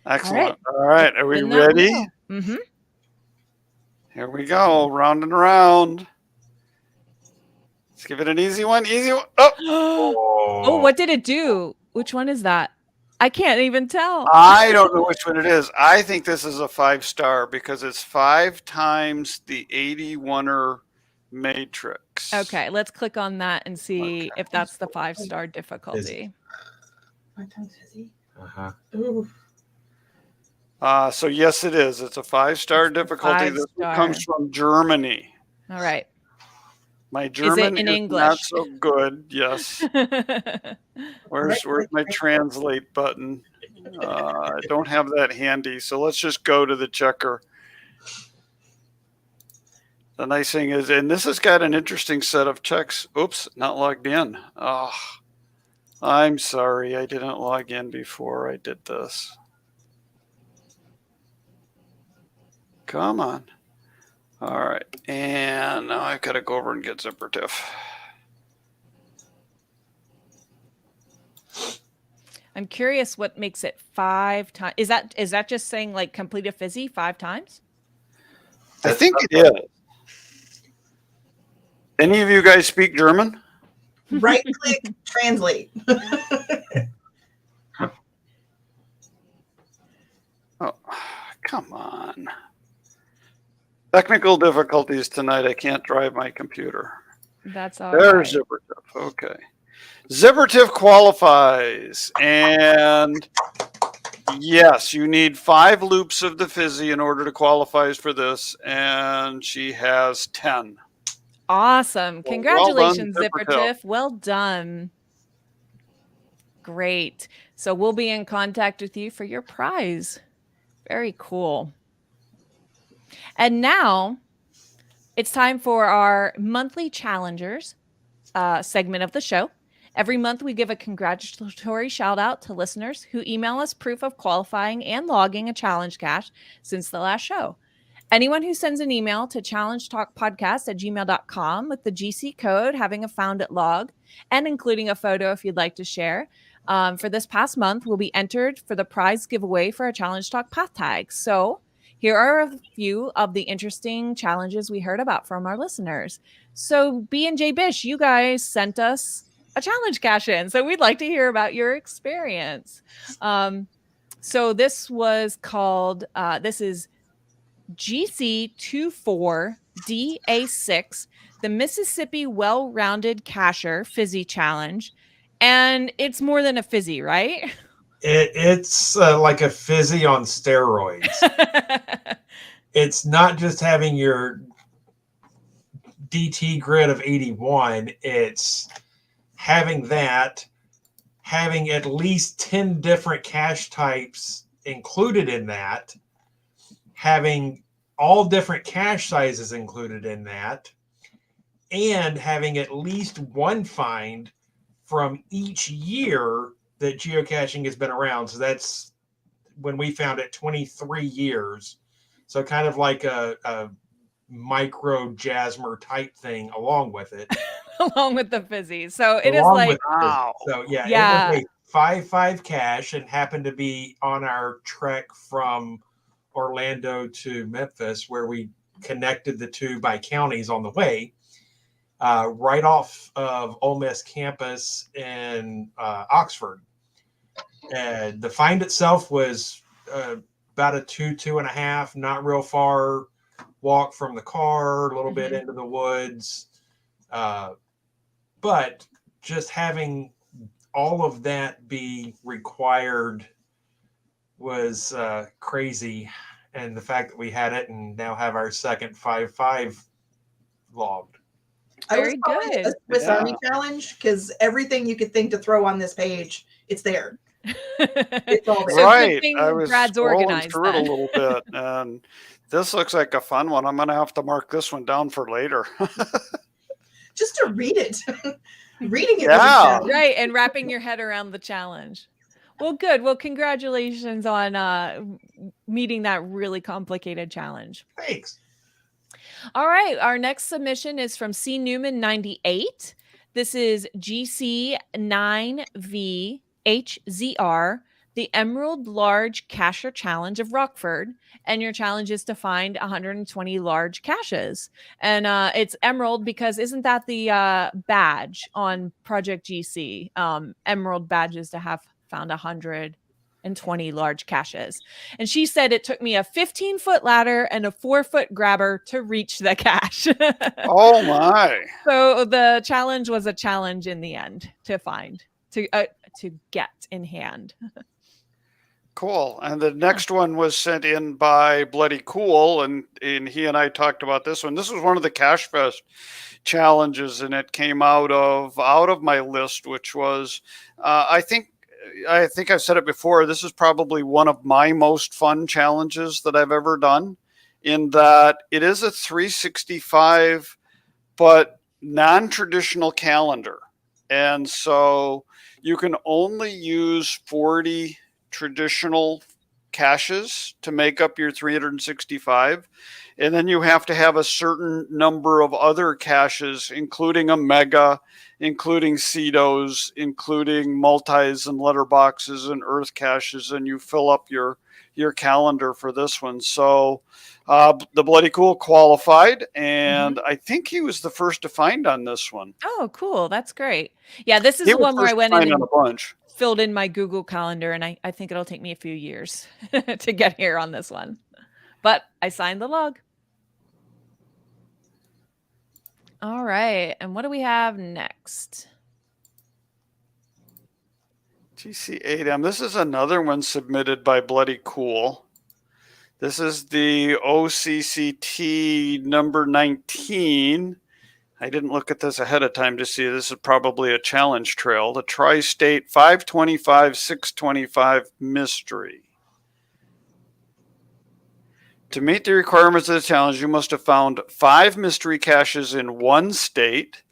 Excellent. All right. Are we Spin that ready? wheel. Mm-hmm. Here we go. Round and around. Let's give it an easy one. Easy one. Oh. Oh, what did it do? Which one is that? I can't even tell. I don't know which one it is. I think this is a 5-star because it's 5 times the 81er matrix. Okay, let's click on that and see if that's the 5-star difficulty. 5 times fizzy. Uh-huh. Ooh. So yes, it is. It's a 5-star difficulty. This 5-star. comes from Germany. All right. My German in is English? not so good. Yes. Where's my translate button? I don't have that handy. So let's just go to the checker. The nice thing is, and this has got an interesting set of checks. Oops, not logged in. Oh, I'm sorry. I didn't log in before I did this. Come on. All right. And now I've got to go over and get ZipperTiff. I'm curious what makes it 5 times. Is that just saying like complete a fizzy 5 times? I think it is. Any of you guys speak German? Right click, translate. Oh, come on. Technical difficulties tonight. I can't drive my computer. That's all There's right. ZipperTiff. Okay. ZipperTiff qualifies. And yes, you need 5 loops of the fizzy in order to qualify for this. And she has 10. Awesome. Well, Congratulations, well done, ZipperTiff. Well done. Great. So we'll be in contact with you for your prize. Very cool. And now it's time for our monthly challengers segment of the show. Every month we give a congratulatory shout out to listeners who email us proof of qualifying and logging a challenge cache since the last show. Anyone who sends an email to challengetalkpodcast@gmail.com with the GC code having a found it log and including a photo if you'd like to share for this past month will be entered for the prize giveaway for a Challenge Talk path tag. So here are a few of the interesting challenges we heard about from our listeners. So BnJBish, you guys sent us a challenge cache in. So we'd like to hear about your experience. So this was called, this is GC24DA6, the Mississippi Well-Rounded Cacher Fizzy Challenge. And it's more than a fizzy, right? It's like a fizzy on steroids. It's not just having your DT grid of 81. It's having that, having at least 10 different cache types included in that, having all different cache sizes included in that, and having at least one find from each year that geocaching has been around. So that's when we found it, 23 years. So kind of like a micro Jasmer type thing along with it. Along with the fizzies. So it along is like, wow. So yeah, yeah. It was a 5-5 cache and happened to be on our trek from Orlando to Memphis, where we connected the two by counties on the way, right off of Ole Miss campus in Oxford. And the find itself was about a 2.5, not real far walk from the car, a little bit into the woods. But just having all of that be required was crazy. And the fact that we had it and now have our second 5-5 logged. Very good. A Swiss Army challenge, because everything you could think to throw on this page, it's there. It's all there. Right. I was Brad's scrolling organized through it a then. little bit, and this looks like a fun one. I'm going to have to mark this one down for later. Just to read it. Reading it. Yeah. Right. And wrapping your head around the challenge. Well, good. Well, congratulations on meeting that really complicated challenge. Thanks. All right. Our next submission is from C. Newman 98. This is GC9VHZR, the Emerald Large Cacher Challenge of Rockford. And your challenge is to find 120 large caches. And it's Emerald because isn't that the badge on Project GC? Emerald badges to have found 120 large caches. And she said it took me a 15-foot ladder and a 4-foot grabber to reach the cache. Oh my. So the challenge was a challenge in the end to find, to get in hand. Cool. And the next one was sent in by Bloody Cool, and he and I talked about this one. This was one of the CacheFest challenges, and it came out of my list, which was I think I've said it before. This is probably one of my most fun challenges that I've ever done, in that it is a 365 but non-traditional calendar. And so you can only use 40 traditional caches to make up your 365. And then you have to have a certain number of other caches, including a mega, including Cedos, including multis and letterboxes and earth caches, and you fill up your calendar for this one. So the Bloody Cool qualified, and I think he was the first to find on this one. Oh, cool. That's great. Yeah, this is the one where I went in and a bunch. Filled in my Google Calendar, and I think it'll take me a few years to get here on this one. But I signed the log. All right. And what do we have next? GC8M. This is another one submitted by Bloody Cool. This is the OCCT number 19. I didn't look at this ahead of time to see this is probably a challenge trail. The Tri-State 525, 625 mystery. To meet the requirements of the challenge, you must have found 5 mystery caches in one state,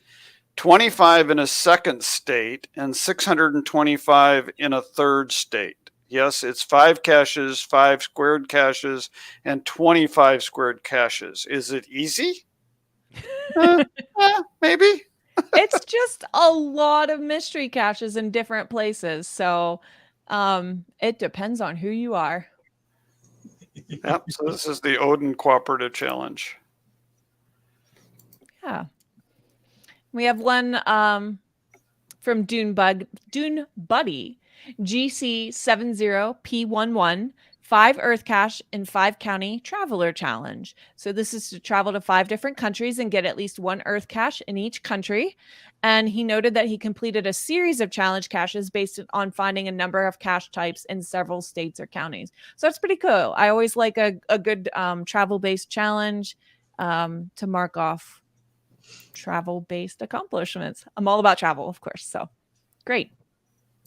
25 in a second state, and 625 in a third state. Yes, it's 5 caches, 5 squared caches, and 25 squared caches. Is it easy? Maybe. It's just a lot of mystery caches in different places. So it depends on who you are. Yep. So this is the Odin Cooperative Challenge. Yeah. We have one from Dune Buddy, GC70P11, 5 Earth Cache in 5 County Traveler Challenge. So this is to travel to 5 different countries and get at least 1 Earth Cache in each country. And he noted that he completed a series of challenge caches based on finding a number of cache types in several states or counties. So that's pretty cool. I always like a good travel-based challenge to mark off travel-based accomplishments. I'm all about travel, of course. So great.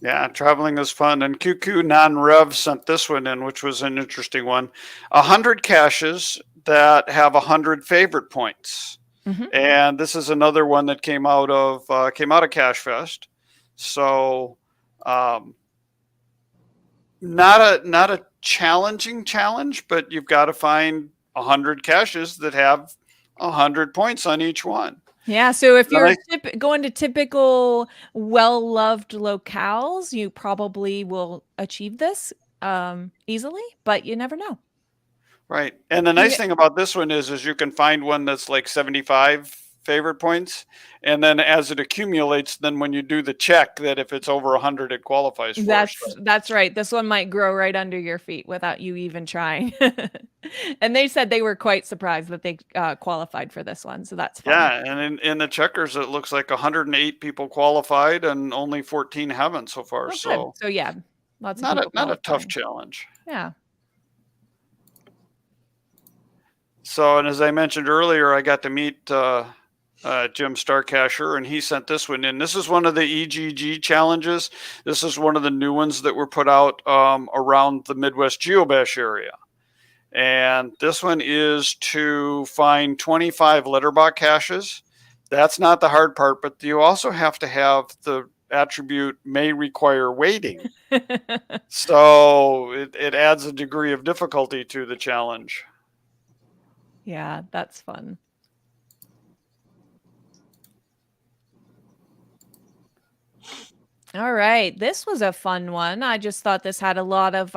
Yeah, traveling is fun. And QQ Non-Rev sent this one in, which was an interesting one. 100 caches that have 100 favorite points. Mm-hmm. And this is another one that came out of CacheFest. So not a challenging challenge, but you've got to find 100 caches that have 100 points on each one. Yeah, so if you're going to typical well-loved locales, you probably will achieve this easily, but you never know. Right. And the nice thing about this one is you can find one that's like 75 favorite points, and then as it accumulates, then when you do the check, that if it's over 100, it qualifies for That's right. This one might grow right under your feet without you even trying. And they said they were quite surprised that they qualified for this one, so that's fun. Yeah, and in the checkers, it looks like 108 people qualified and only 14 haven't so far. Oh, so yeah, lots of not people a tough challenge. Yeah. So, and as I mentioned earlier, I got to meet Jim Starcasher, and he sent this one in. This is one of the EGG challenges. This is one of the new ones that were put out around the Midwest GeoBash area. And this one is to find 25 letterbox caches. That's not the hard part, but you also have to have the attribute may require waiting. So it adds a degree of difficulty to the challenge. Yeah, that's fun. All right. This was a fun one. I just thought this had a lot of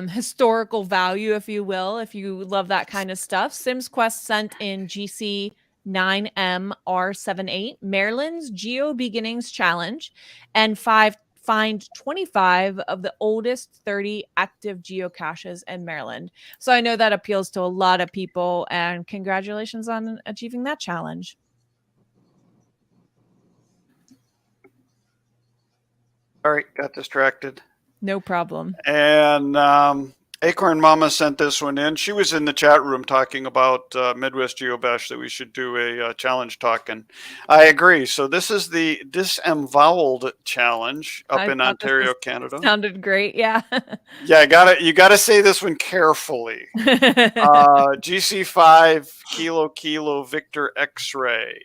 historical value, if you will, if you love that kind of stuff. SimsQuest sent in GC9MR78, Maryland's Geo Beginnings Challenge, and find 25 of the oldest 30 active geocaches in Maryland. So I know that appeals to a lot of people, and congratulations on achieving that challenge. All right, got distracted. No problem. And Acorn Mama sent this one in. She was in the chat room talking about Midwest GeoBash, that we should do a challenge talk, and I agree. So this is the Disemboweled challenge up in Ontario, Canada. Sounded great, yeah. Yeah, you gotta say this one carefully. GC5 Kilo Victor X-Ray.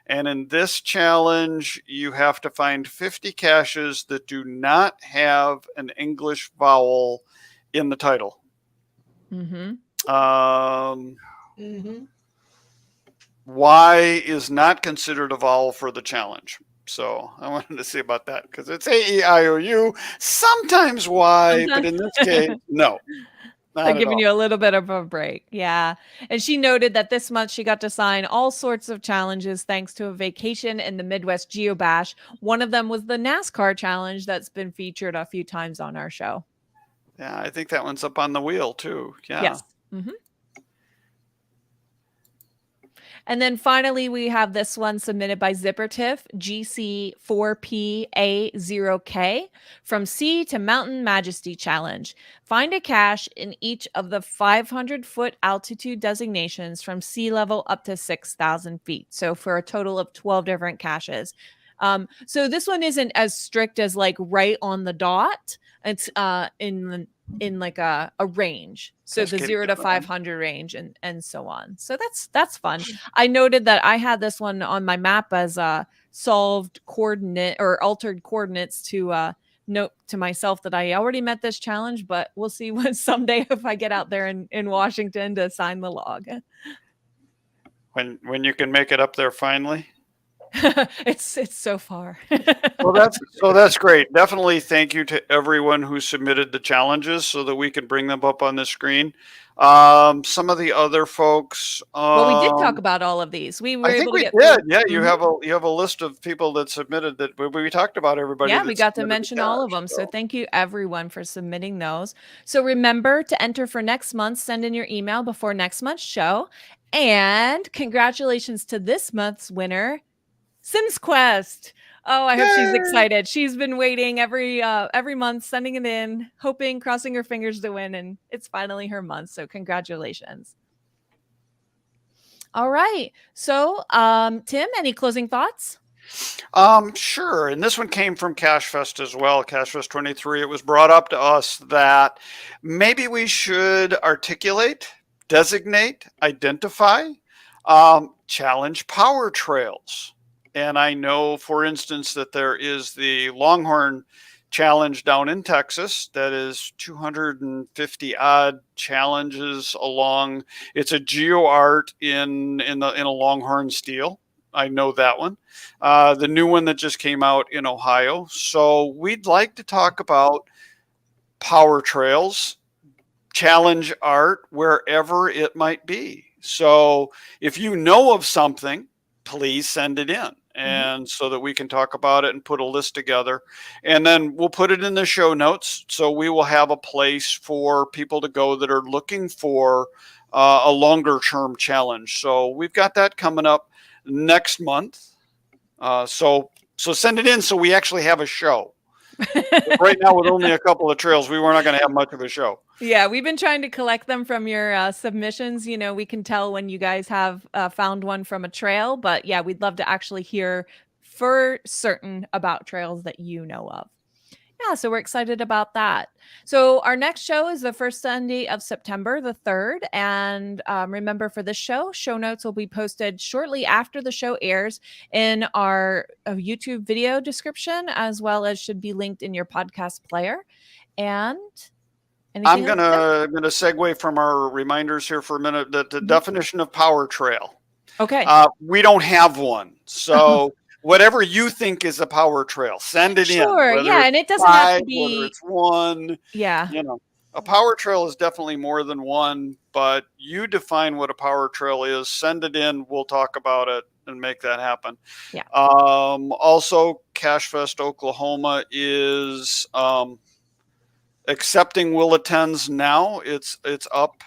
And in this challenge, you have to find 50 caches that do not have an English vowel in the title. Mm-hmm. Y is not considered a vowel for the challenge. So I wanted to see about that because it's A-E-I-O-U, sometimes Y, but in this case, no. They're giving you a little bit of a break. Yeah. And she noted that this month she got to sign all sorts of challenges thanks to a vacation in the Midwest GeoBash. One of them was the NASCAR challenge that's been featured a few times on our show. Yeah, I think that one's up on the wheel too. Yeah. Yes. Mm-hmm. And then finally, we have this one submitted by ZipperTiff GC4PA0K from Sea to Mountain Majesty Challenge. Find a cache in each of the 500-foot altitude designations from sea level up to 6,000 feet. So for a total of 12 different caches. So this one isn't as strict as like right on the dot. It's in like a range, so the 0 to 500 range and so on. So that's fun. I noted that I had this one on my map as a solved coordinate or altered coordinates to note to myself that I already met this challenge, but we'll see when someday if I get out there in Washington to sign the log. When you can make it up there finally. It's so far. So that's great. Definitely thank you to everyone who submitted the challenges so that we can bring them up on the screen. Some of the other folks. Well, we did talk about all of these. We were able to get. Did. Yeah, you have a list of people that submitted that. We talked about everybody. Yeah, we got to mention all of them. So thank you everyone for submitting those. So remember to enter for next month. Send in your email before next month's show. And congratulations to this month's winner, Sims Quest. Oh, I hope she's excited. She's been waiting every month, sending it in, hoping, crossing her fingers to win, and it's finally her month. So congratulations. All right. So, Tim, any closing thoughts? Sure. And this one came from CacheFest as well, CacheFest 23. It was brought up to us that maybe we should articulate, designate, identify, challenge power trails. And I know, for instance, that there is the Longhorn Challenge down in Texas that is 250 odd challenges along. It's a geo art in a Longhorn steel. I know that one. The new one that just came out in Ohio. So we'd like to talk about power trails, challenge art, wherever it might be. So if you know of something, please send it in. And so that we can talk about it and put a list together, and then we'll put it in the show notes. So we will have a place for people to go that are looking for a longer term challenge. So we've got that coming up next month. So send it in so we actually have a show. Right now, with only a couple of trails, we were not going to have much of a show. Yeah, we've been trying to collect them from your submissions. You know, we can tell when you guys have found one from a trail, but yeah, we'd love to actually hear for certain about trails that you know of. Yeah, so we're excited about that. So our next show is the first Sunday of September, the 3rd. And remember, for this show notes will be posted shortly after the show airs in our YouTube video description, as well as should be linked in your podcast player. And I'm gonna segue from our reminders here for a minute. The definition of power trail. Okay. We don't have one, so. Whatever you think is a power trail, send it in. Sure, yeah, and it doesn't have to be. Whether it's one. Yeah. You know, a power trail is definitely more than one, but you define what a power trail is. Send it in. We'll talk about it and make that happen. Yeah. Also, CacheFest Oklahoma is accepting will attends now. It's up.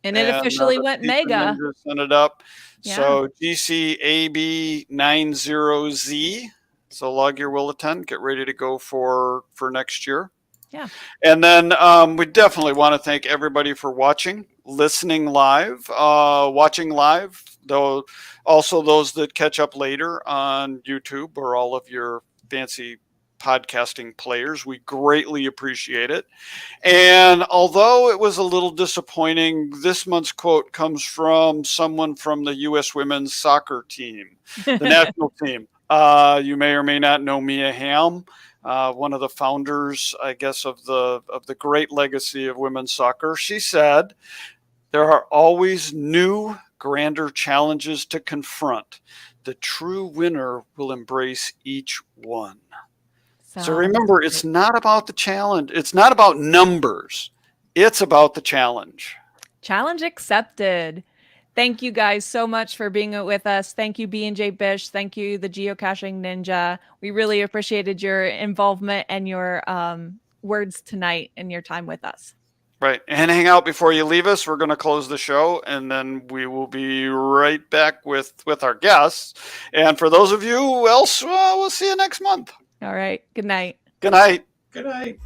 And it officially went mega. Sent it up. Yeah. So GCAB90Z. So log your will attend. Get ready to go for next year. Yeah. And then we definitely want to thank everybody for watching, listening live, watching live. Though also those that catch up later on YouTube or all of your fancy podcasting players. We greatly appreciate it. And although it was a little disappointing, this month's quote comes from someone from the U.S. women's soccer team, the national team. You may or may not know Mia Hamm, one of the founders, I guess, of the great legacy of women's soccer. She said, "There are always new, grander challenges to confront. The true winner will embrace each one." So remember, it's not about the challenge. It's not about numbers. It's about the challenge. Challenge accepted. Thank you guys so much for being with us. Thank you, BnJBish. Thank you, the Geocaching Ninja. We really appreciated your involvement and your words tonight and your time with us. Right. And hang out before you leave us. We're going to close the show, and then we will be right back with our guests. And for those of you else, we'll see you next month. All right. Good night. Good night. Good night.